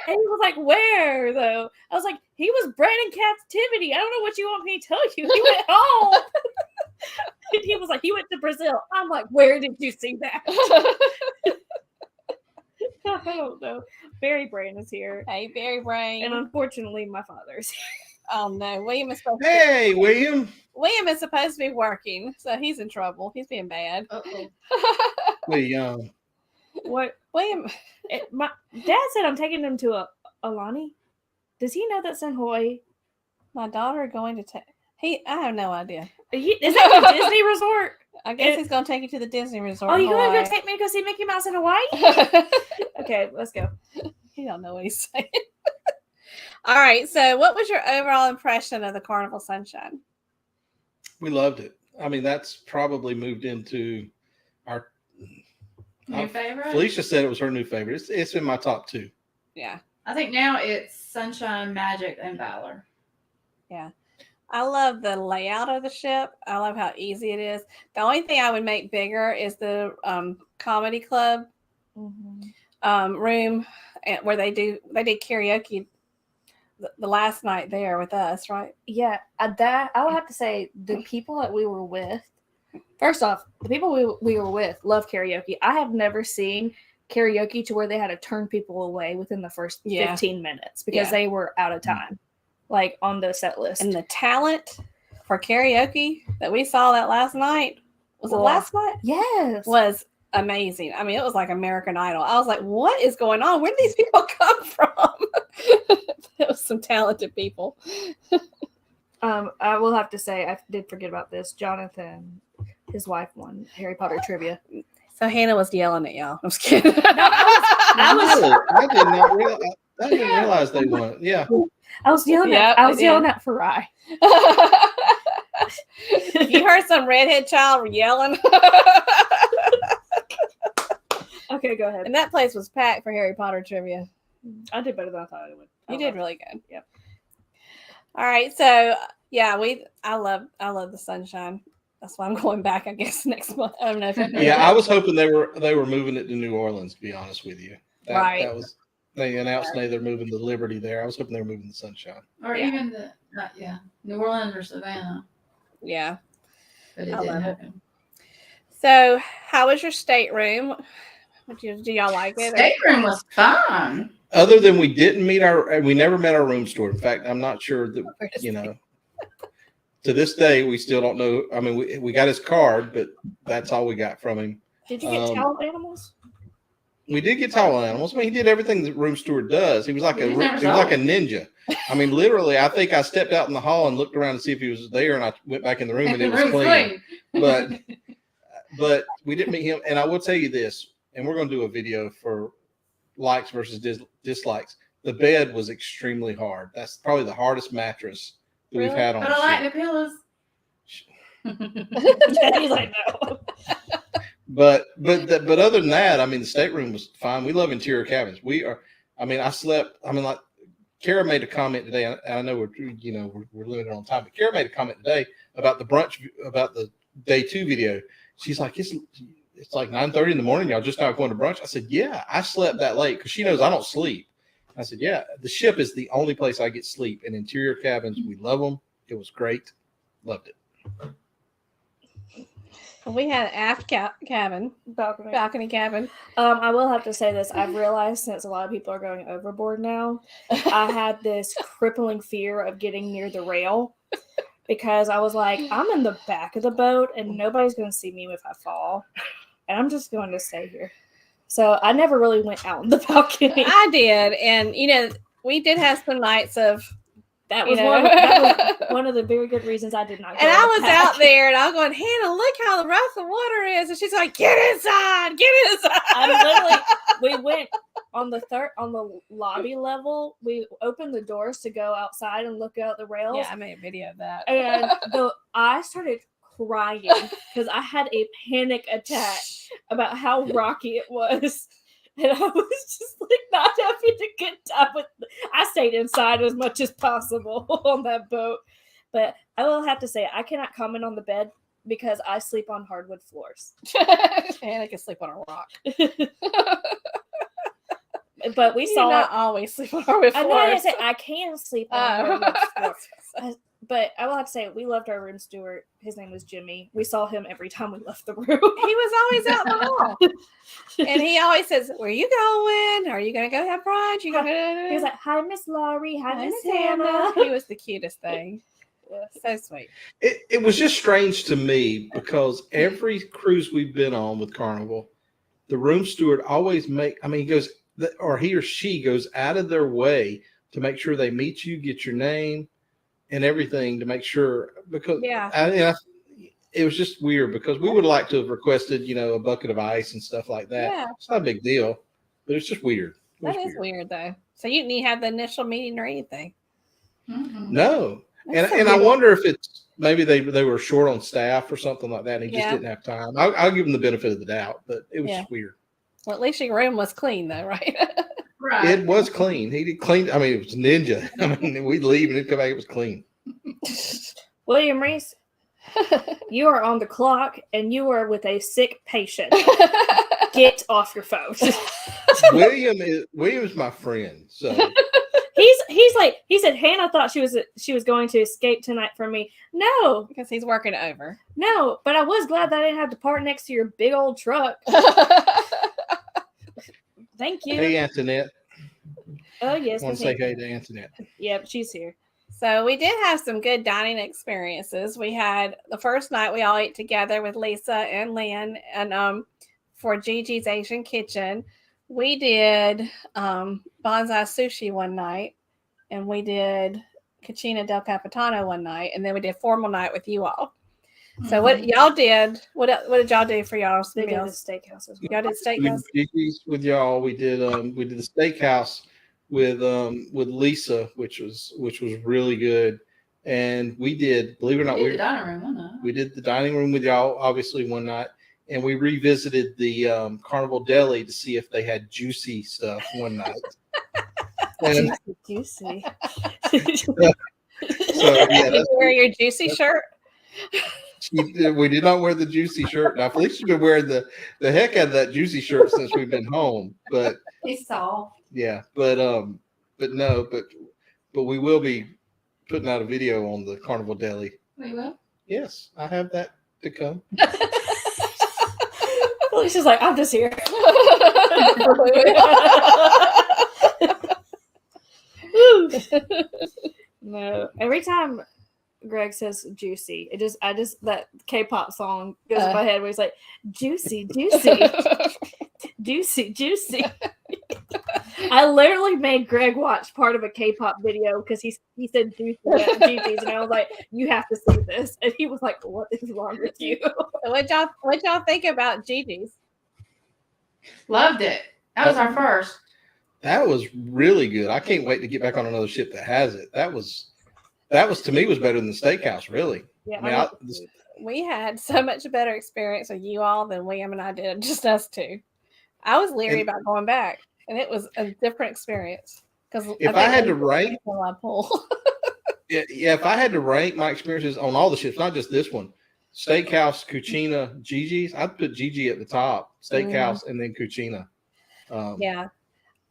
And he was like, where though? I was like, he was bred in captivity. I don't know what you want me to tell you. He went home. And he was like, he went to Brazil. I'm like, where did you see that? I don't know. Barry Brain is here. Hey, Barry Brain. And unfortunately, my father's here. Oh, no. William is supposed Hey, William. William is supposed to be working, so he's in trouble. He's being bad. William. What? William. My dad said I'm taking him to Alani. Does he know that's in Hawaii? My daughter going to take. I have no idea. Is that the Disney resort? I guess he's going to take you to the Disney resort. Oh, you Hawaii. going to go take me to go see Mickey Mouse in Hawaii? Okay, let's go. He don't know what he's saying. All right. So, what was your overall impression of the Carnival Sunshine? We loved it. I mean, that's probably moved into our New favorite? Felicia said it was her new favorite. It's in my top 2. Yeah. I think now it's Sunshine, Magic, and Valor. Yeah. I love the layout of the ship. I love how easy it is. The only thing I would make bigger is the comedy club room where they did karaoke the last night there with us, right? Yeah, that I would have to say the people that we were with. First off, the people we were with love karaoke. I have never seen karaoke to where they had to turn people away within the first 15 minutes because they were out of time, like on the set list. And the talent for karaoke that we saw that last night, was it last night? Yes. Was amazing. I mean, it was like American Idol. I was like, what is going on? Where did these people come from? It was some talented people. I will have to say I did forget about this. Jonathan, his wife, won Harry Potter trivia. So Hannah was yelling at y'all. I'm just kidding. I did not realize. I didn't realize they won. Yeah. I was yelling Yep, at Farai. You heard some redhead child yelling. Okay, go ahead. And that place was packed for Harry Potter trivia. I did better than I thought I would. You did really good. Yep. All right, so yeah, I love the sunshine. That's why I'm going back, I guess, next month. I don't know if I was hoping they were moving it to New Orleans. To be honest with you, Right. That was they announced today they're moving the Liberty there. I was hoping they were moving the Sunshine. Or even New Orleans or Savannah. Yeah. But it I didn't love it. happen. So, how was your stateroom? Do y'all like it? Stateroom was fun. Other than we never met our room steward. In fact, I'm not sure that to this day we still don't know. I mean, we got his card, but that's all we got from him. Did you get towel animals? We did get towel animals. I mean, he did everything that room steward does. He was like a ninja. I mean, literally, I think I stepped out in the hall and looked around to see if he was there, and I went back in the room and it was clean. But we didn't meet him. And I will tell you this, and we're going to do a video for likes versus dislikes. The bed was extremely hard. That's probably the hardest mattress that we've had on. But I like the pillows. He's like, no. But other than that, I mean, the stateroom was fine. We love interior cabins. I slept. I mean, like Kara made a comment today. And I know we're limited on time, but Kara made a comment today about the brunch, about the day 2 video. She's like, it's like 9:30 in the morning. Y'all just not going to brunch? I said, yeah, I slept that late because she knows I don't sleep. I said, yeah, the ship is the only place I get sleep. In interior cabins, we love them. It was great. Loved it. We had an aft cabin, balcony cabin. I will have to say this. I've realized since a lot of people are going overboard now, I had this crippling fear of getting near the rail because I was like, I'm in the back of the boat and nobody's going to see me if I fall. And I'm just going to stay here. So I never really went out on the balcony. I did. And, we did have some nights of, that was one of the very good reasons I did not go. And I was out there and I was going, Hannah, look how rough the water is. And she's like, get inside. We went on the lobby level. We opened the doors to go outside and look out the rails. Yeah, I made a video of that. And I started crying because I had a panic attack about how rocky it was. And I was just like not having a good time with I stayed inside as much as possible on that boat. But I will have to say, I cannot comment on the bed because I sleep on hardwood floors. And I can sleep on a rock. But we saw not always sleep on hardwood floors. I'm not gonna say I can sleep on hardwood floors. But I will have to say, we loved our room steward. His name was Jimmy. We saw him every time we left the room. He was always out in the hall. And he always says, where are you going? Are you going to go have brunch? He was like, hi, Miss Laurie. Hi, Miss Hannah. He was the cutest thing. Yeah, so sweet. It was just strange to me because every cruise we've been on with Carnival, the room steward always he goes, or he or she goes out of their way to make sure they meet you, get your name, and everything to make sure, because it was just weird because we would like to have requested, a bucket of ice and stuff like that. Yeah. It's not a big deal, but it's just weird. That is weird though. So you didn't have the initial meeting or anything? Mm-hmm. No. And I wonder if it's maybe they were short on staff or something like that. And he just didn't have time. I'll give him the benefit of the doubt, but it was just weird. Well, at least your room was clean though, right? Right. It was clean. He did clean. I mean, it was ninja. I mean, we'd leave and it'd come back. It was clean. William Reese, you are on the clock and you are with a sick patient. Get off your phone. William's my friend. So he's like, he said Hannah thought she was going to escape tonight from me. No, because he's working over. No, but I was glad that I didn't have to park next to your big old truck. Thank you. Hey, Antoinette. Oh, yes. I want to say hey to Antoinette. Yep, she's here. So we did have some good dining experiences. We had the first night we all ate together with Lisa and Lynn, and for Gigi's Asian Kitchen. We did bonsai sushi one night, and we did Cucina del Capitano one night, and then we did formal night with you all. So what y'all did? What did y'all do for y'all's They did the meals? steakhouse as well. Y'all did We steakhouse. did Gigi's with y'all. We did the steakhouse with Lisa, which was really good. And we did, believe it or not, We did the dining room one night. we did the dining room with y'all obviously one night, and we revisited the Carnival Deli to see if they had juicy stuff one night. And Juicy. so yeah, Did you wear your juicy shirt? we did not wear the juicy shirt. Now Felicia's been wearing the heck out of that juicy shirt since we've been home, but It's soft. yeah, but we will be putting out a video on the Carnival Deli. We will. Yes, I have that to come. Felicia's like, I'm just here. No, every time Greg says juicy, that K-pop song goes in my head where he's like, juicy, juicy, juicy, juicy. I literally made Greg watch part of a K-pop video because he said juicy at Gigi's, and I was like, you have to see this. And he was like, what is wrong with you? What y'all think about Gigi's? Loved it. That was our first. That was really good. I can't wait to get back on another ship that has it. That was to me was better than the steakhouse, really. Yeah, I mean, We had so much better experience with you all than William and I did, just us two. I was leery about going back, and it was a different experience. Because if I had to rank, yeah, if I had to rank my experiences on all the ships, not just this one, steakhouse, Cucina, Gigi's, I'd put Gigi at the top, steakhouse, and then Cucina. yeah.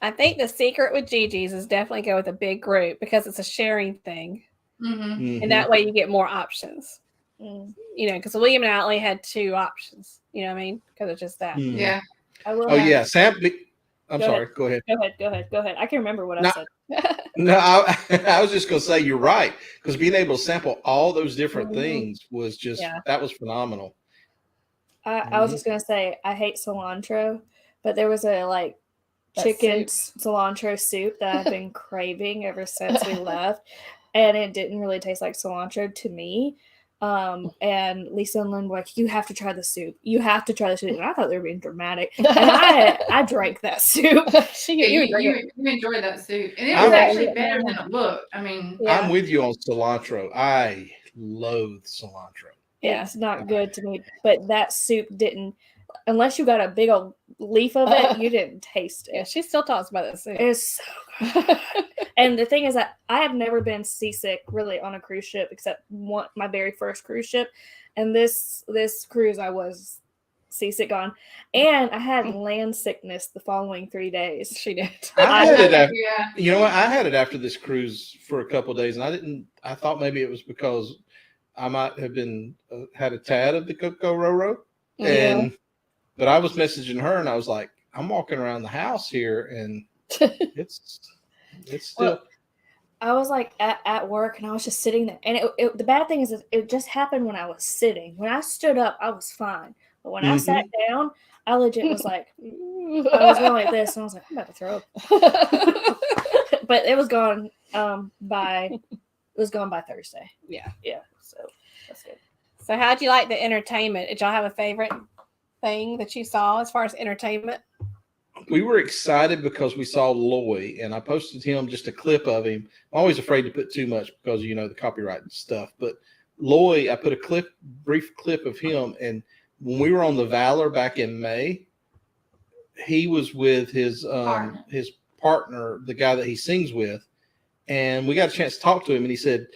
I think the secret with Gigi's is definitely go with a big group because it's a sharing thing. Mm-hmm. And that way you get more options. Mm. You know, because William and I only had 2 options. You know what I mean? Because it's just that. Mhm. Yeah. I will. Oh yeah, Sam. I'm Go sorry. Go ahead. Go ahead. I can remember what I No. said. No, I was just going to say you're right, because being able to sample all those different Mhm. things was just that was phenomenal. I was just gonna say I hate cilantro, but there was a That chicken cilantro soup that I've been craving ever since we left, and it didn't really taste like cilantro to me. And Lisa and Lynn were like, you have to try the soup. You have to try the soup. And I thought they were being dramatic. And I drank that soup. You enjoyed that soup. And it was actually better than it looked. I mean, I'm with you on cilantro. I loathe cilantro. It's not good to me. But that soup didn't, unless you got a big old leaf of it, you didn't taste it. Yeah, she still talks about that soup. It's so good. And the thing is that I have never been seasick really on a cruise ship except my very first cruise ship. And this cruise I was seasick on. And I had land sickness the following 3 days. She did. I had it after, yeah. you know what? I had it after this cruise for a couple of days, and I thought maybe it was because I might have been had a tad of the Coco Roro, but I was messaging her and I was like, I'm walking around the house here and it's still. Well, I was like at work and I was just sitting there, and the bad thing is it just happened when I was sitting. When I stood up, I was fine, but when I sat down, I legit was like, I was going like this, and I was like, I'm about to throw up. But it was gone by Thursday. Yeah. So that's good. So how'd you like the entertainment? Did y'all have a favorite thing that you saw as far as entertainment? We were excited because we saw Loy, and I posted him just a clip of him. I'm always afraid to put too much because the copyright stuff. But Loy, I put a brief clip of him, and when we were on the Valor back in May, he was with his partner, the guy that he sings with, and we got a chance to talk to him, and he said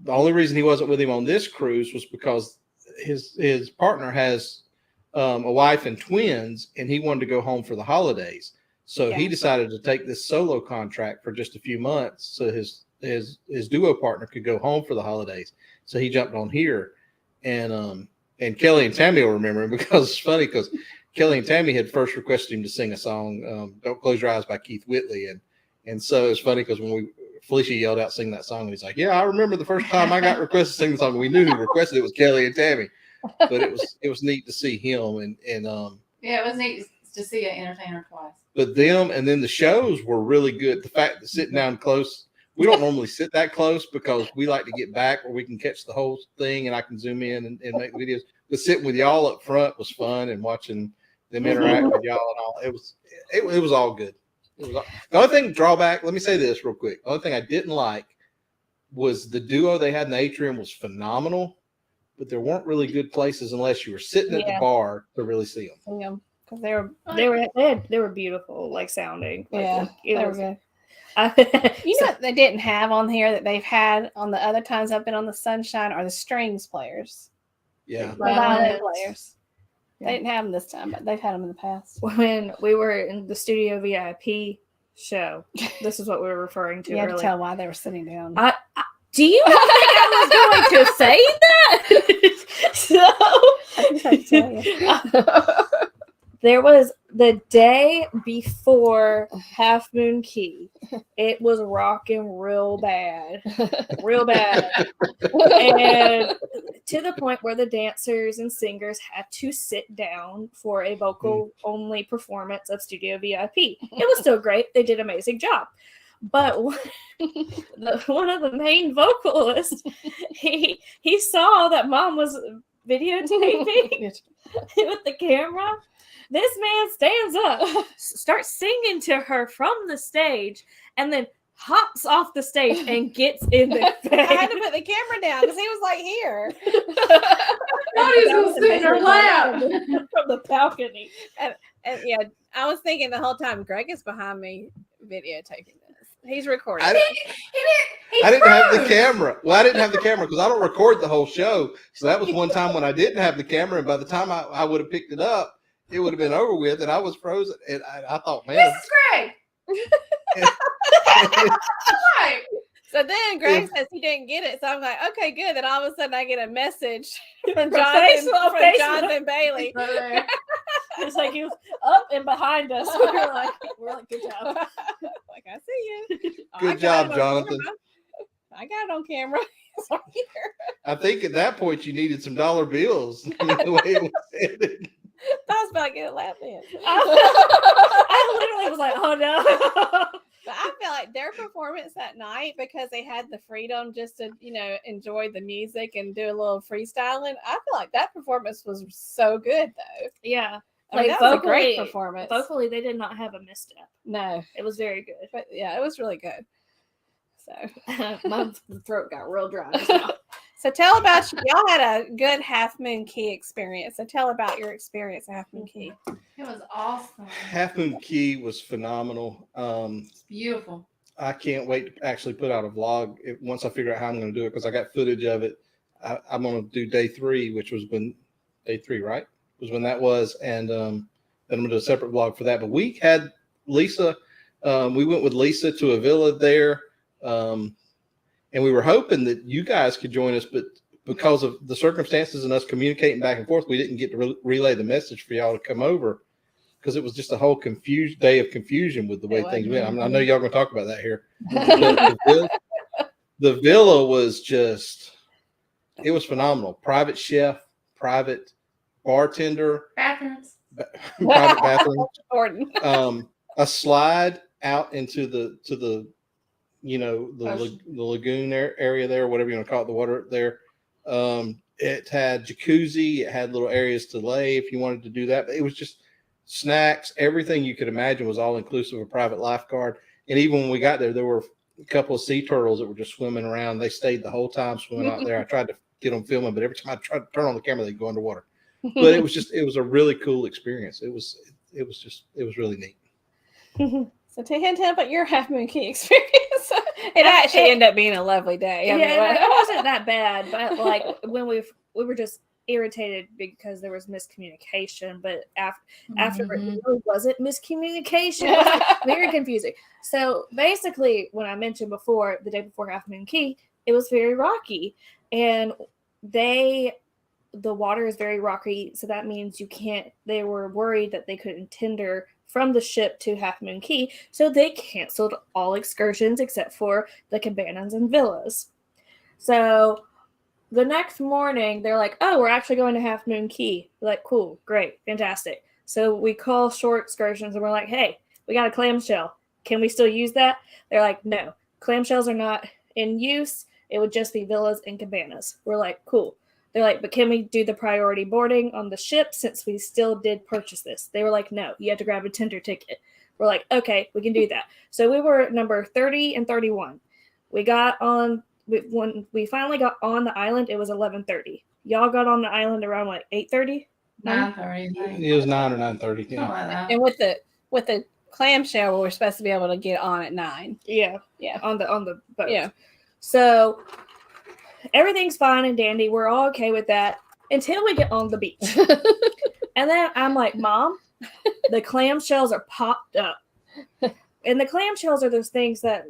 the only reason he wasn't with him on this cruise was because his partner has a wife and twins, and he wanted to go home for the holidays. So he decided to take this solo contract for just a few months so his duo partner could go home for the holidays. So he jumped on here, and Kelly and Tammy will remember him because it's funny because Kelly and Tammy had first requested him to sing a song, Don't Close Your Eyes by Keith Whitley. And so it's funny because when Felicia yelled out, sing that song, and he's like, yeah, I remember the first time I got requested to sing the song. We knew who requested it was Kelly and Tammy. But it was neat to see him and it was neat to see an entertainer twice. But them and then the shows were really good. The fact that sitting down close We don't normally sit that close because we like to get back where we can catch the whole thing and I can zoom in and make videos. But sitting with y'all up front was fun, and watching them interact with y'all and all. It was all good. The only thing drawback, let me say this real quick. The only thing I didn't like was the duo they had in the atrium was phenomenal, but there weren't really good places unless you were sitting at the bar to really see them. Yeah, because they were beautiful, like sounding. Yeah, they were good. You know what they didn't have on here that they've had on the other times I've been on the Sunshine are the strings players. Yeah. The violin players. Yeah. They didn't have them this time, but they've had them in the past. When we were in the Studio VIP show, this is what we were referring to you had earlier. to tell why they were sitting down. Do you not think I was going to say that? So I just had to tell you. There was the day before Half Moon Key. It was rocking real bad. Real bad. And to the point where the dancers and singers had to sit down for a vocal-only performance of Studio VIP. It was still great. They did an amazing job. But one of the main vocalists, he saw that Mom was videotaping with the camera. This man stands up, starts singing to her from the stage, and then hops off the stage and gets in the face. I had to put the camera down because he was like here. He was going to sit in her lap. From the balcony. And yeah, I was thinking the whole time, Greg is behind me videotaping this. He's recording. I didn't have the camera. Well, I didn't have the camera because I don't record the whole show. So that was one time when I didn't have the camera, and by the time I would have picked it up, it would have been over with, and I was frozen. And I thought, man, this is Greg. Right. So then Greg says he didn't get it. So I'm like, okay, good. Then all of a sudden I get a message from Jonathan Bailey. It's like he was up and behind us. We're like, good job. Like, I see you. Good job, Jonathan. I got it on camera. It's right here. I think at that point you needed some dollar bills. The way it was headed. I was about to get a lap dance. I literally was like, oh no. But I feel like their performance that night, because they had the freedom just to, enjoy the music and do a little freestyling. I feel like that performance was so good, though. Yeah. I mean, that was a great performance. Vocally, they did not have a misstep. No. It was very good. But yeah, it was really good. So my throat got real dry just now. So tell about y'all had a good Half Moon Key experience. So tell about your experience at Half Moon Key. It was awesome. Half Moon Key was phenomenal. It's beautiful. I can't wait to actually put out a vlog once I figure out how I'm going to do it, because I got footage of it. I'm going to do day 3, which was when day 3, right? Was when that was, and then I'm going to do a separate vlog for that. But we had Lisa. We went with Lisa to a villa there. And we were hoping that you guys could join us, but because of the circumstances and us communicating back and forth, we didn't get to relay the message for y'all to come over, because it was just a whole day of confusion with the way things went. I know y'all going to talk about that here. The villa was just, it was phenomenal. Private chef, private bartender, bathrooms, private bathroom, a slide out into the lagoon area there, whatever you want to call it, the water there. It had jacuzzi. It had little areas to lay if you wanted to do that. But it was just snacks. Everything you could imagine was all inclusive of a private lifeguard. And even when we got there, there were a couple of sea turtles that were just swimming around. They stayed the whole time swimming out there. I tried to get them filming, but every time I tried to turn on the camera, they'd go underwater. But it was a really cool experience. It was really neat. So tell about your Half Moon Key experience. It actually ended up being a lovely day. It wasn't that bad, but like when we were just irritated because there was miscommunication. But after it really wasn't miscommunication. It was very confusing. So basically, when I mentioned before, the day before Half Moon Key, it was very rocky, and the water is very rocky, so that means you can't. They were worried that they couldn't tender from the ship to Half Moon Key, so they canceled all excursions except for the cabanas and villas. So the next morning, they're like, oh, we're actually going to Half Moon Key. We're like, cool, great, fantastic. So we call short excursions, and we're like, hey, we got a clamshell. Can we still use that? They're like, no. clamshells are not in use. It would just be villas and cabanas. We're like, cool. They're like, but can we do the priority boarding on the ship since we still did purchase this? They were like, no, you have to grab a tender ticket. We're like, okay, we can do that. So we were number 30 and 31. We got on, when we finally got on the island, it was 11:30. Y'all got on the island around like 8:30? 9:30. It was 9 or 9:30. Something Yeah. like that. And with the clamshell, we're supposed to be able to get on at 9. Yeah. Yeah. On the boat. Yeah. So everything's fine and dandy. We're all okay with that until we get on the beach. And then I'm like, Mom, the clamshells are popped up. And the clamshells are those things that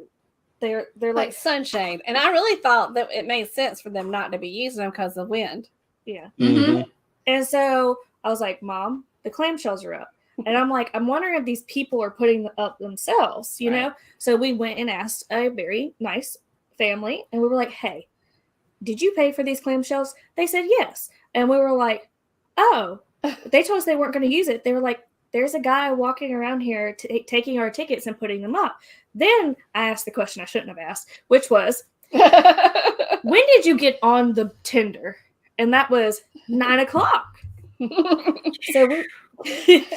they're Like sunshade. And I really thought that it made sense for them not to be using them because of wind. yeah. Mhm. And so I was like, Mom, the clamshells are up. And I'm like, I'm wondering if these people are putting them up themselves, you know? So we went and asked a very nice family, and we were like, hey, did you pay for these clamshells? They said yes. And we were like, oh, they told us they weren't going to use it. They were like, there's a guy walking around here taking our tickets and putting them up. Then I asked the question I shouldn't have asked, which was, when did you get on the tender? And that was 9:00. So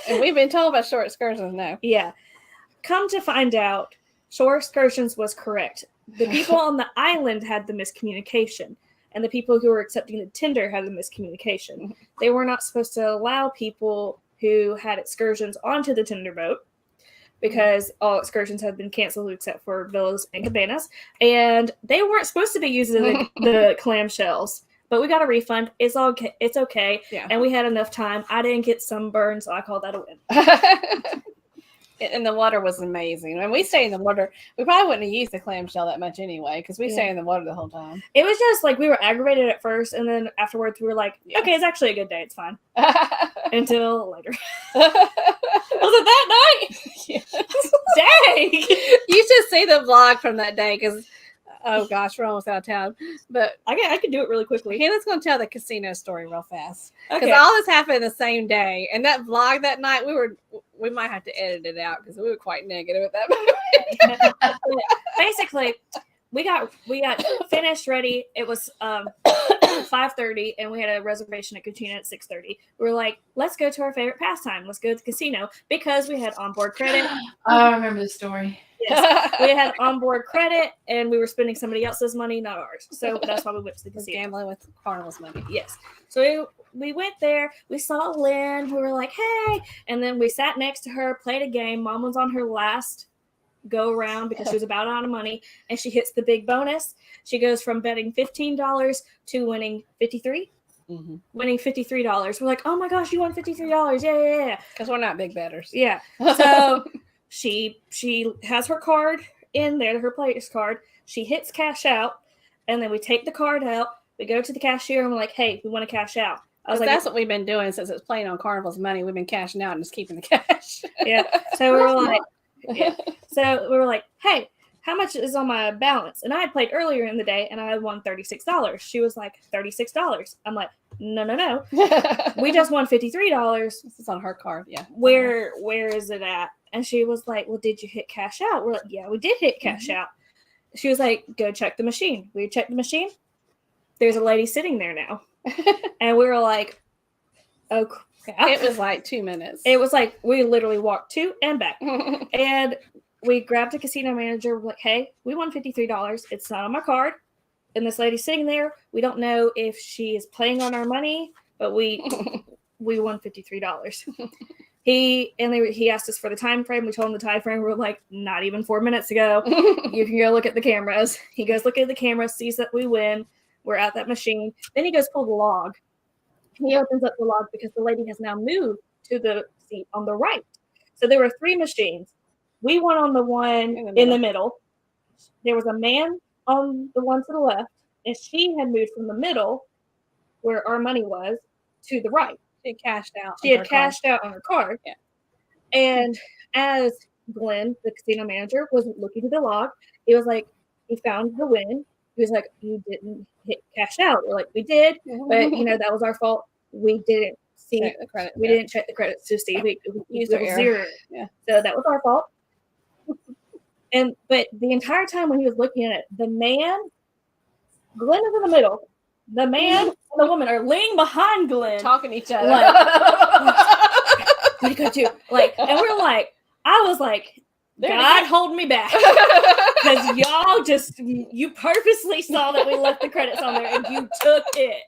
And we've been told about short excursions now. yeah. Come to find out, shore excursions was correct. The people on the island had the miscommunication, and the people who were accepting the tender had the miscommunication. They were not supposed to allow people who had excursions onto the tender boat because all excursions had been canceled except for villas and cabanas, and they weren't supposed to be using the clamshells. But we got a refund. It's okay. It's okay. Yeah. And we had enough time. I didn't get sunburned, so I call that a win. And the water was amazing. When we stayed in the water, we probably wouldn't have used the clamshell that much anyway because we stayed in the water the whole time. It was just like we were aggravated at first, and then afterwards we were like, okay, it's actually a good day. It's fine. Until later. Was it that night? Yes. Dang. You should see the vlog from that day because, oh gosh, we're almost out of town. But I can do it really quickly. Hannah's going to tell the casino story real fast because Okay. all this happened the same day. And that vlog that night, we might have to edit it out because we were quite negative at that moment. Basically, we got finished ready. It was 5:30, and we had a reservation at Katina at 6:30. We were like, let's go to our favorite pastime. Let's go to the casino because we had onboard credit. Oh, I remember the story. Yes, we had onboard credit, and we were spending somebody else's money, not ours. So that's why we went to the Was casino. gambling with Carnival's money. Yes. So we went there. We saw Lynn. We were like, hey. And then we sat next to her, played a game. Mom was on her last go around because she was about out of money. And she hits the big bonus. She goes from betting $15 to winning $53. Mm-hmm. Winning $53. We're like, oh my gosh, you won $53. Yeah. Because we're not big bettors. Yeah. So she has her card in there, her player's card. She hits cash out. And then we take the card out. We go to the cashier and we're like, hey, we want to cash out. I was like, that's what we've been doing since it's playing on Carnival's money. We've been cashing out and just keeping the cash. yeah. So we were like, So we were like, hey, how much is on my balance? And I had played earlier in the day and I had won $36. She was like, $36. I'm like, no. We just won $53. This is on her card. Yeah. Where is it at? And she was like, well, did you hit cash out? We're like, yeah, we did hit cash out. She was like, go check the machine. We checked the machine. There's a lady sitting there now. And we were like, oh, crap. It was like 2 minutes. It was like we literally walked to and back. And we grabbed a casino manager. We're like, hey, we won $53. It's not on my card. And this lady's sitting there. We don't know if she is playing on our money, but we won $53. He asked us for the time frame. We told him the time frame. We're like, not even 4 minutes ago. You can go look at the cameras. He goes look at the camera, sees that we win. We're at that machine. Then he goes pull the log. He opens up the log because the lady has now moved to the seat on the right. So there were 3 machines. We won on the one in the middle. There was a man on the one to the left, and she had moved from the middle, where our money was, to the right. She had cashed out. She had cashed out on her card. Yeah. And as Glenn, the casino manager, was looking at the log, he was like, he found the win. He was like, you didn't hit cash out. We're like, we did, but that was our fault. We didn't see the credit. We didn't check the credits to see. We User error. zero. Yeah. So that was our fault. But the entire time when he was looking at it, the man, Glenn is in the middle. The man and the woman are laying behind Glenn, talking to each other. What did I do? And we're like, I was like, God hold me back. Because y'all you purposely saw that we left the credits on there and you took it.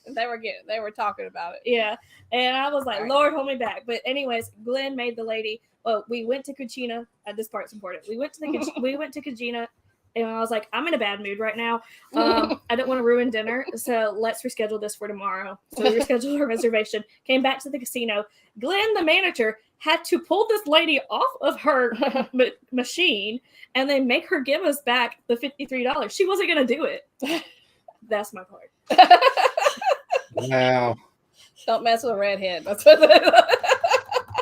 They were talking about it. Yeah. And I was like, Lord, hold me back. But anyways, Glenn made the lady. Well, we went to Cucina. This part's important. We went to Cucina, and I was like, I'm in a bad mood right now. I don't want to ruin dinner, so let's reschedule this for tomorrow. So we rescheduled our reservation. Came back to the casino. Glenn, the manager, had to pull this lady off of her machine and then make her give us back the $53. She wasn't going to do it. That's my part. Wow. Don't mess with a redhead. That's what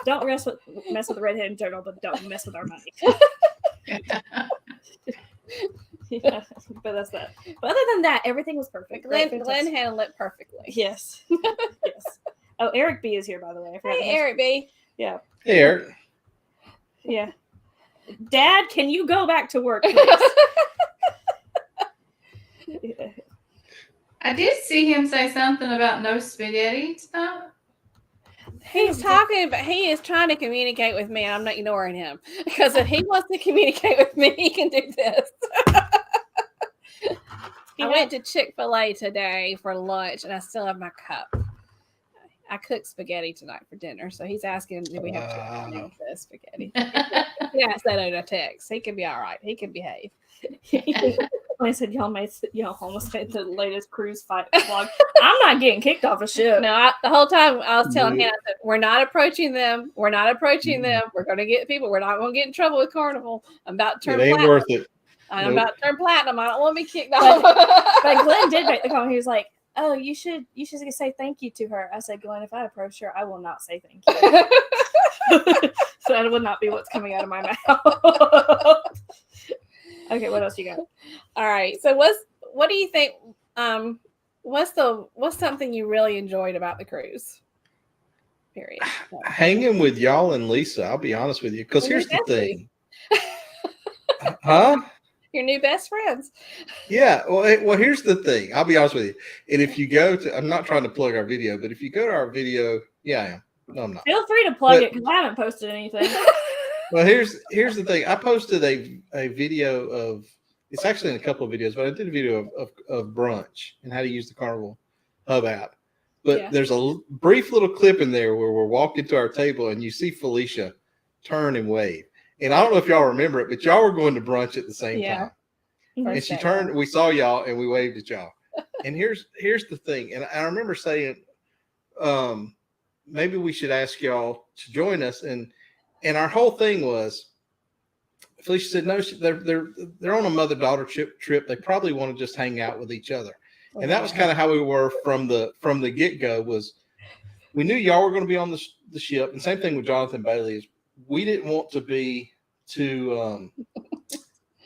Don't mess with the redhead in general, but don't mess with our money. Yeah, but that's that. But other than that, everything was perfect. Glenn handled it perfectly. Yes. Yes. Oh, Eric B is here, by the way. Hey, Eric B. Yeah. Hey, Eric. Yeah. Dad, can you go back to work, please? Yeah. I did see him say something about no spaghetti tonight. He is trying to communicate with me, and I'm not ignoring him. Because if he wants to communicate with me, he can do this. I went to Chick-fil-A today for lunch, and I still have my cup. I cooked spaghetti tonight for dinner, so he's asking, do we have spaghetti? Yeah, I said it in a text. He can be all right. He can behave. I said, y'all almost made the latest cruise fight vlog. I'm not getting kicked off a ship. No, the whole time I was telling Hannah that we're not approaching them. We're not approaching them. We're going to get people. We're not going to get in trouble with Carnival. I'm about to turn platinum. It ain't worth it. I'm about to turn platinum. I don't want to be kicked off. But Glenn did make the comment. He was like, oh, you should say thank you to her. I said, Glenn, if I approach her, I will not say thank you. So that would not be what's coming out of my mouth. Okay, what else you got? All right. So what do you think? What's something you really enjoyed about the cruise? Period. Hanging with y'all and Lisa, I'll be honest with you. Because here's the thing. Huh? Your new best friends. Yeah. Well, here's the thing. I'll be honest with you. And if you go to, I'm not trying to plug our video, but if you go to our video, yeah, I am. No, I'm not. Feel free to plug it because I haven't posted anything. Well, here's the thing. I posted a video of, it's actually in a couple of videos, but I did a video of brunch and how to use the Carnival Hub app. But there's a brief little clip in there where we're walking to our table and you see Felicia turn and wave. And I don't know if y'all remember it, but y'all were going to brunch at the same time. And she turned, we saw y'all and we waved at y'all. And here's the thing. And I remember saying, maybe we should ask y'all to join us. And our whole thing was, Felicia said, no, they're on a mother-daughter trip. They probably want to just hang out with each other. And that was kind of how we were from the get-go. Was we knew y'all were going to be on the ship. And same thing with Jonathan Bailey is we didn't want to be too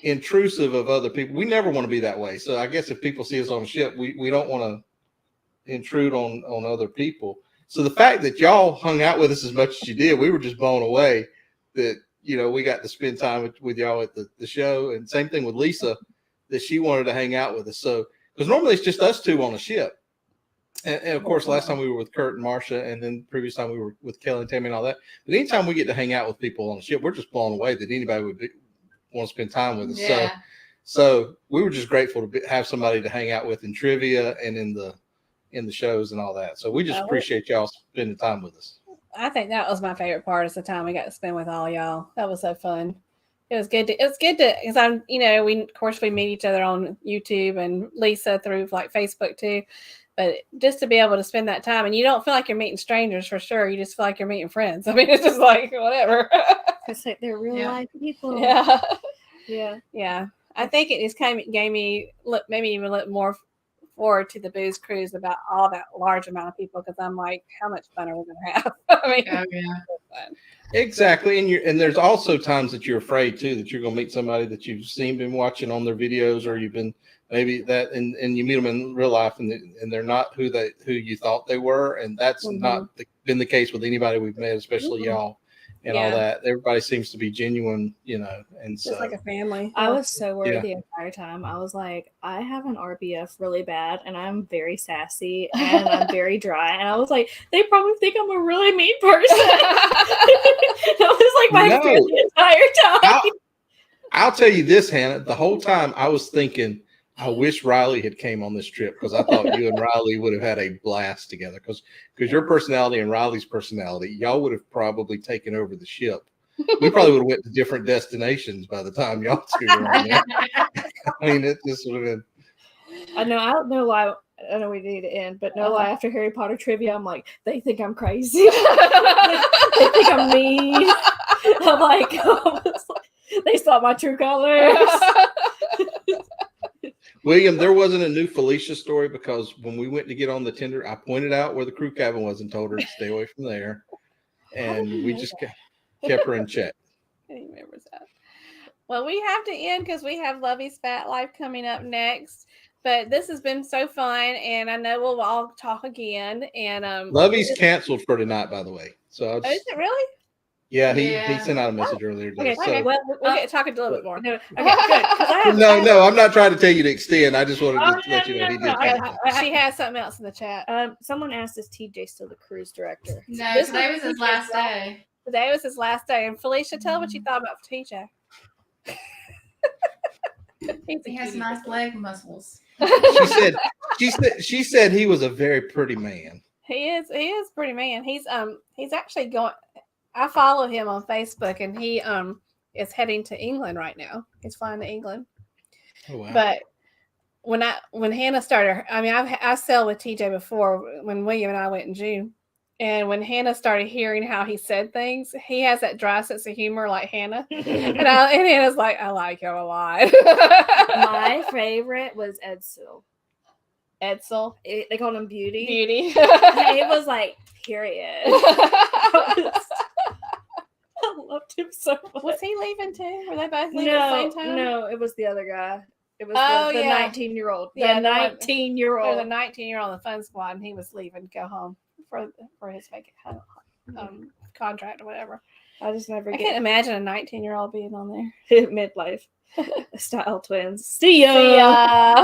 intrusive of other people. We never want to be that way. So I guess if people see us on a ship, we don't want to intrude on other people. So the fact that y'all hung out with us as much as you did, we were just blown away that, we got to spend time with y'all at the show. And same thing with Lisa, that she wanted to hang out with us. So, because normally it's just us two on a ship. And of course, last time we were with Kurt and Marcia, and then previous time we were with Kelly and Tammy and all that. But anytime we get to hang out with people on a ship, we're just blown away that anybody would want to spend time with us. Yeah. So we were just grateful to have somebody to hang out with in trivia and in the shows and all that. So we just appreciate y'all spending time with us. I think that was my favorite part, is the time we got to spend with all y'all. That was so fun. It was good to, because I'm, we meet each other on YouTube and Lisa through like Facebook too. But just to be able to spend that time, and you don't feel like you're meeting strangers for sure. You just feel like you're meeting friends. I mean, it's just like whatever. It's like they're real life people. Yeah. Yeah. Yeah. I think it just gave me maybe even look more forward to the booze cruise about all that large amount of people, because I'm like, how much fun are we going to have? I mean, fun. Exactly. And there's also times that you're afraid too, that you're going to meet somebody that you've been watching on their videos, or you've been maybe that, and you meet them in real life, and they're not who you thought they were. And that's not been the case with anybody we've met, especially y'all. and all that. Everybody seems to be genuine, and Just so like a family. I was so worried Yeah. the entire time. I was like, I have an RBF really bad, and I'm very sassy, and I'm very dry. And I was like, they probably think I'm a really mean person. That was like my fear the entire time. I'll tell you this, Hannah. The whole time I was thinking, I wish Riley had came on this trip because I thought you and Riley would have had a blast together. Because your personality and Riley's personality, y'all would have probably taken over the ship. We probably would have went to different destinations by the time y'all two were on there. I mean, it just would have been. I know. I don't know why. I know we need to end, but no lie. After Harry Potter trivia, I'm like, they think I'm crazy. They think I'm mean. I'm like, they saw my true colors. William, there wasn't a new Felicia story because when we went to get on the tender, I pointed out where the crew cabin was and told her to stay away from there. And we just kept her in check. He remembers that. Well, we have to end because we have Lovey's Fat Life coming up next. But this has been so fun, and I know we'll all talk again. And Lovey's canceled for tonight, by the way. So is it really? Yeah, he sent out a message earlier today. Okay, well, we'll get talking a little bit more. No, okay, good. No, I'm not trying to tell you to extend. I just wanted to let you know he did. She has something else in the chat. Someone asked, is TJ still the cruise director? No, today was his last day. Today was his last day. And Felicia, tell what you thought about TJ. He has nice leg muscles. She said he was a very pretty man. He is a pretty man. He's actually going. I follow him on Facebook, and he is heading to England right now. He's flying to England. Oh wow! But when Hannah started, I mean, I sailed with TJ before when William and I went in June, and when Hannah started hearing how he said things, he has that dry sense of humor like Hannah, and Hannah's like, I like him a lot. My favorite was Edsel. Edsel, They called him Beauty. It was like period. I loved him so much. Was he leaving too? Were they both leaving at the same time? No, it was the other guy. It was the 19-year-old. Yeah, the 19-year-old. There's a 19-year-old in the fun squad, and he was leaving to go home for his contract or whatever. I just never can't imagine a 19-year-old being on there. Midlife. Style twins. See ya.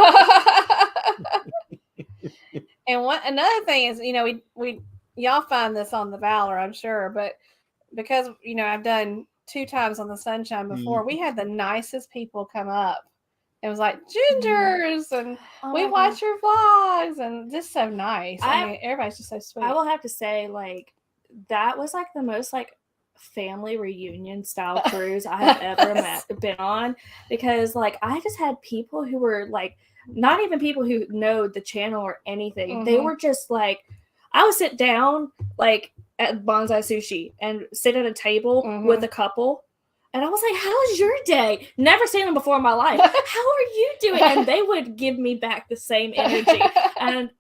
And another thing is, we y'all find this on the Valor, I'm sure, but because I've done 2 times on the Sunshine before, we had the nicest people come up. It was like gingers, and we watch your vlogs, and just so nice. I mean, everybody's just so sweet. I will have to say, like, that was like the most like family reunion style cruise I have ever been on, because like I just had people who were like not even people who know the channel or anything. Mm-hmm. They were just like, I would sit down like at Bonsai Sushi and sit at a table with a couple. And I was like, how's your day? Never seen them before in my life. How are you doing? And they would give me back the same energy. And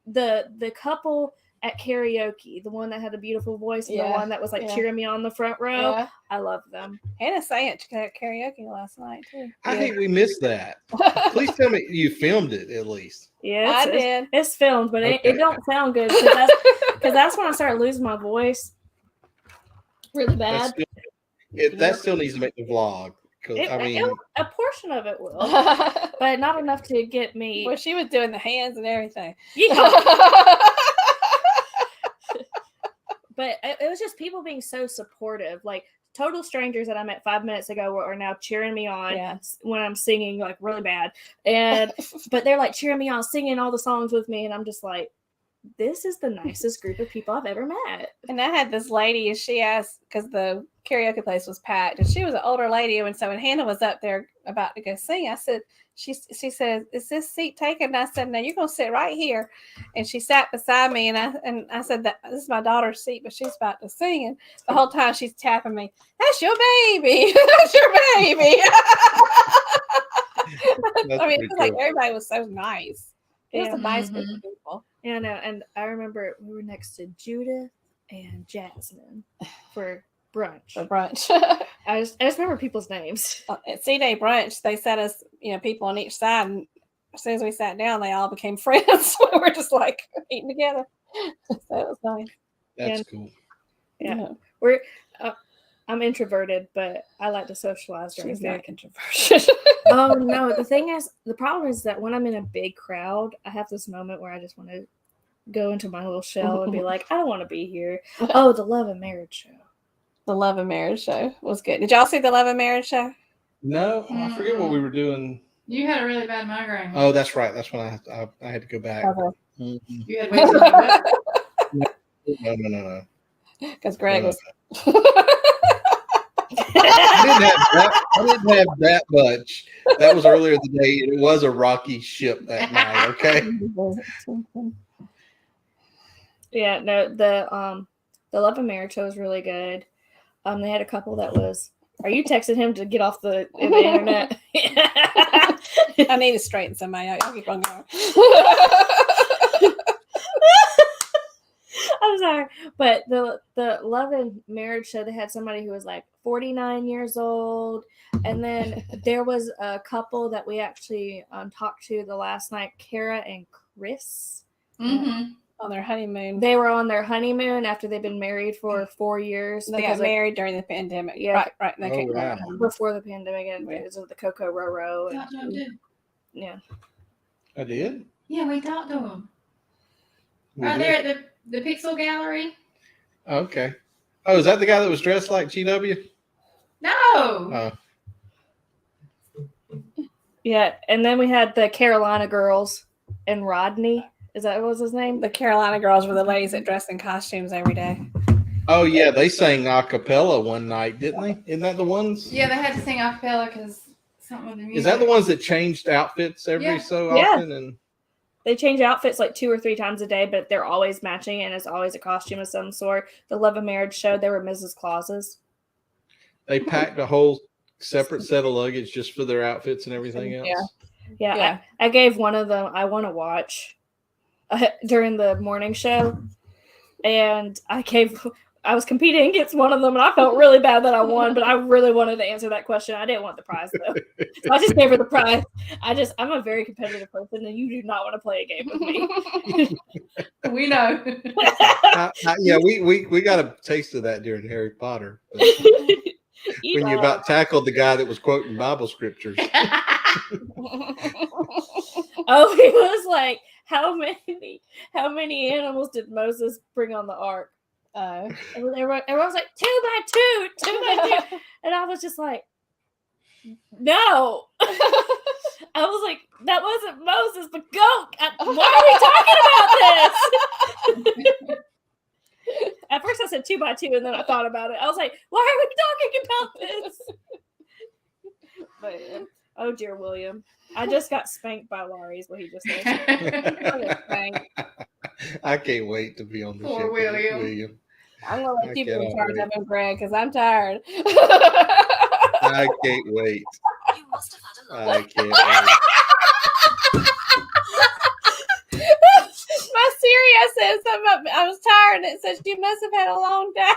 the couple at karaoke, the one that had a beautiful voice and the one that was like cheering me on the front row, I love them. Hannah sang it at karaoke last night too. I think we missed that. Please tell me you filmed it at least. Yeah, I did. It's filmed, but it don't sound good because that's when I started losing my voice really bad. That still needs to make the vlog. A portion of it will, but not enough to get me. Well, she was doing the hands and everything. Yeah. But it was just people being so supportive, like total strangers that I met 5 minutes ago are now cheering me on when I'm singing like really bad, but they're like cheering me on, singing all the songs with me, and I'm just like, this is the nicest group of people I've ever met. And I had this lady, and she asked, because the karaoke place was packed, and she was an older lady, and so when Hannah was up there about to go sing, I said, she said, is this seat taken? And I said, no, you're going to sit right here. And she sat beside me, and I said, that this is my daughter's seat, but she's about to sing. And the whole time she's tapping me, that's your baby. That's your baby. I mean, it was like everybody was so nice. It was a nice group of people. Yeah, no, and I remember we were next to Judith and Jasmine for brunch. I just remember people's names. At C-Day brunch, they set us, people on each side, and as soon as we sat down, they all became friends. We were just like eating together. So it was nice. That's cool. Yeah, I'm introverted, but I like to socialize during She's the not day. introversion. Oh no, the problem is that when I'm in a big crowd, I have this moment where I just want to go into my little shell and be like, I don't want to be here. Oh, the Love and Marriage show. The Love and Marriage show was good. Did y'all see the Love and Marriage show? No, I forget what we were doing. You had a really bad migraine. Oh, that's right. That's when I had to go back. Okay. Mhm. You had way too much. No. Because Greg was. I didn't have that much. That was earlier in the day. It was a rocky ship that night. Okay. Yeah, no, the Love and Marriage show was really good. They had a couple that was. Are you texting him to get off the internet? I need to straighten somebody out. Y'all keep on going. I'm sorry, but the Love and Marriage show, they had somebody who was like 49 years old, and then there was a couple that we actually talked to the last night, Kara and Chris. Mm-hmm. On their honeymoon. They were on their honeymoon after they've been married for 4 years. They got married during the pandemic. Yeah. Right. They came wow. Before the pandemic, and because of the Coco Roro. And, Talked to him too. yeah. I did. Yeah, we talked to him. We Right did? there at the Pixel Gallery. Okay. Oh, is that the guy that was dressed like GW? No. Oh. Yeah, and then we had the Carolina girls and Rodney. Is that what was his name? The Carolina girls were the ladies that dressed in costumes every day. Oh yeah, they sang a cappella one night, didn't they? Isn't that the ones? Yeah, they had to sing acapella because something with the music. Is that the ones that changed outfits every Yeah. so Yeah. often? And They change outfits like 2 or 3 times a day, but they're always matching, and it's always a costume of some sort. The Love and Marriage show, they were Mrs. Clauses. they packed a whole separate set of luggage just for their outfits and everything else. Yeah. Yeah. I gave one of them, I want to watch during the morning show, and I was competing against one of them, and I felt really bad that I won, but I really wanted to answer that question. I didn't want the prize though, so I just gave her the prize. I'm a very competitive person, and you do not want to play a game with me. We know. Yeah, we got a taste of that during Harry Potter. But when you about tackled the guy that was quoting Bible scriptures. Oh, he was like, how many animals did Moses bring on the ark? And everyone's like, 2 by 2, 2 by 2. And I was just like, no. I was like, that wasn't Moses, but goat. Why are we talking about this? At first I said 2 by 2, and then I thought about it. I was like, why are we talking about this? But oh dear, William. I just got spanked by Laurie, is what he just said. I can't wait to be on the Poor ship with William. I'm going to let you be in cannot charge wait. of him, Greg, because I'm tired. I can't wait. You must have had a I can't wait. My Siri, I said something about I was tired, and it says, you must have had a long day.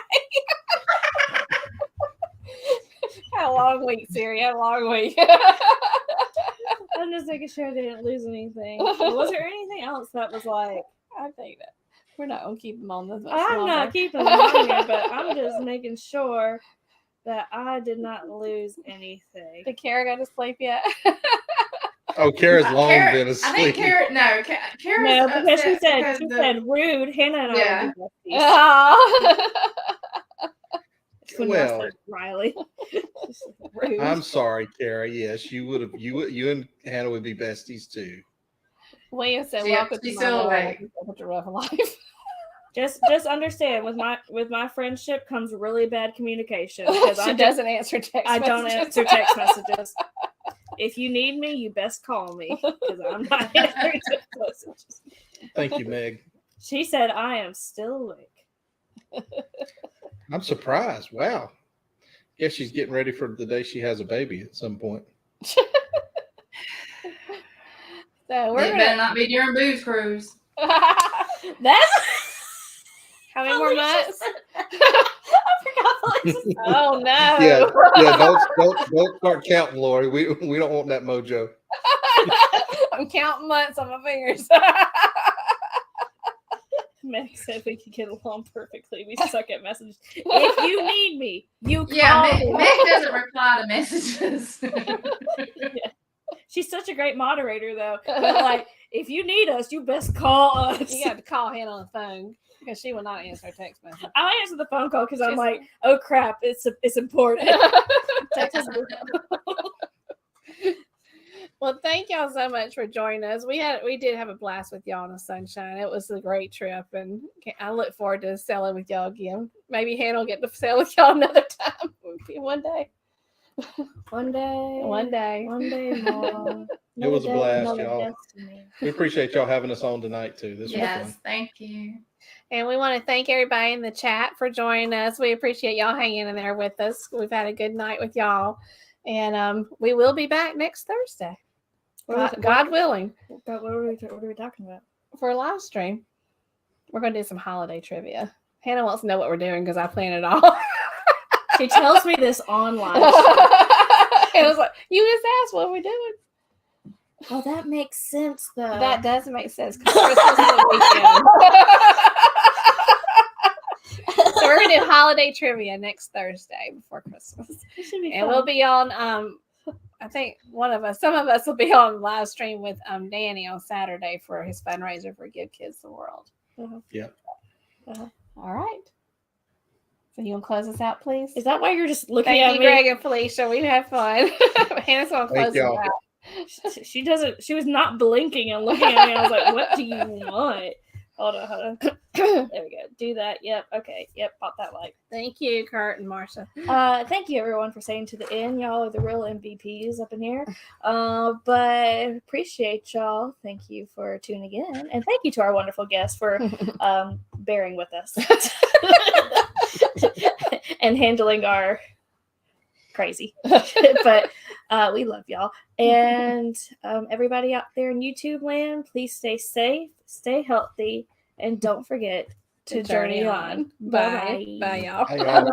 Had a long week, Siri. Had a long week. I'm just making sure I didn't lose anything. Was there anything else that was like, I think that we're not going to keep them on this much I'm longer. not keeping them on here, but I'm just making sure that I did not lose anything. Did Kara go to sleep yet? Oh, Kara's long Kara- been I asleep. think Kara's No, because she upset said because said rude. Hannah and I Yeah. were besties. Oh. When Well, I said Riley. Rude. I'm sorry, Kara. Yes, you would have. You and Hannah would be besties too. William said, She- welcome she's to still my awake. life. Such a rough life. Just understand with my friendship comes really bad communication because She doesn't answer text I don't messages. answer text messages. If you need me, you best call me because I'm not answering text messages. Thank you, Meg. She said I am still awake. I'm surprised. Wow. Guess she's getting ready for the day she has a baby at some point. So we're It better not be during booze cruise. That's how many more Felicia months? I forgot Felicia said- Oh no! Yeah. Don't start counting, Lori. We don't want that mojo. I'm counting months on my fingers. Meg said we could get along perfectly. We suck at messages. If you need me, you call Yeah, me. Meg doesn't reply to messages. Yeah. She's such a great moderator, though. But like, if you need us, you best call us. You got to call Hannah on the phone because she will not answer a text message. I answer the phone call because I'm She's- like, oh crap, it's important. Text us. Well, thank y'all so much for joining us. We did have a blast with y'all in the sunshine. It was a great trip, and I look forward to sailing with y'all again. Maybe Hannah will get to sail with y'all another time. One day. One day. One day. One day more. It was a Another day, blast, another y'all. destiny. We appreciate y'all having us on tonight too. This was Yes, fun. thank you. And we want to thank everybody in the chat for joining us. We appreciate y'all hanging in there with us. We've had a good night with y'all. And we will be back next Thursday. God willing. What are we talking about? For a live stream. We're going to do some holiday trivia. Hannah wants to know what we're doing because I plan it all. She tells me this online. And I was like, you just asked what we're doing. Oh, that makes sense, though. That does make sense because Christmas is a weekend. So we're going to do holiday trivia next Thursday before Christmas. This should be And fun. we'll be on, I think some of us will be on live stream with Danny on Saturday for his fundraiser for Give Kids the World. Yeah. All right. So you want to close us out, please? Is that why you're just looking Thank at you, me? Greg and Felicia. We had fun. Hannah's going to Thank close us y'all. out. She doesn't. She was not blinking and looking at me. I was like, "What do you want?" Hold on. There we go. Do that. Yep. Okay. Yep. Pop that like. Thank you, Kurt and Marsha. Thank you everyone for staying to the end. Y'all are the real MVPs up in here. But appreciate y'all. Thank you for tuning in, and thank you to our wonderful guests for bearing with us and handling our crazy. But we love y'all, and everybody out there in YouTube land, please stay safe, stay healthy, and don't forget to journey on. Bye. Bye, y'all. Hey, y'all.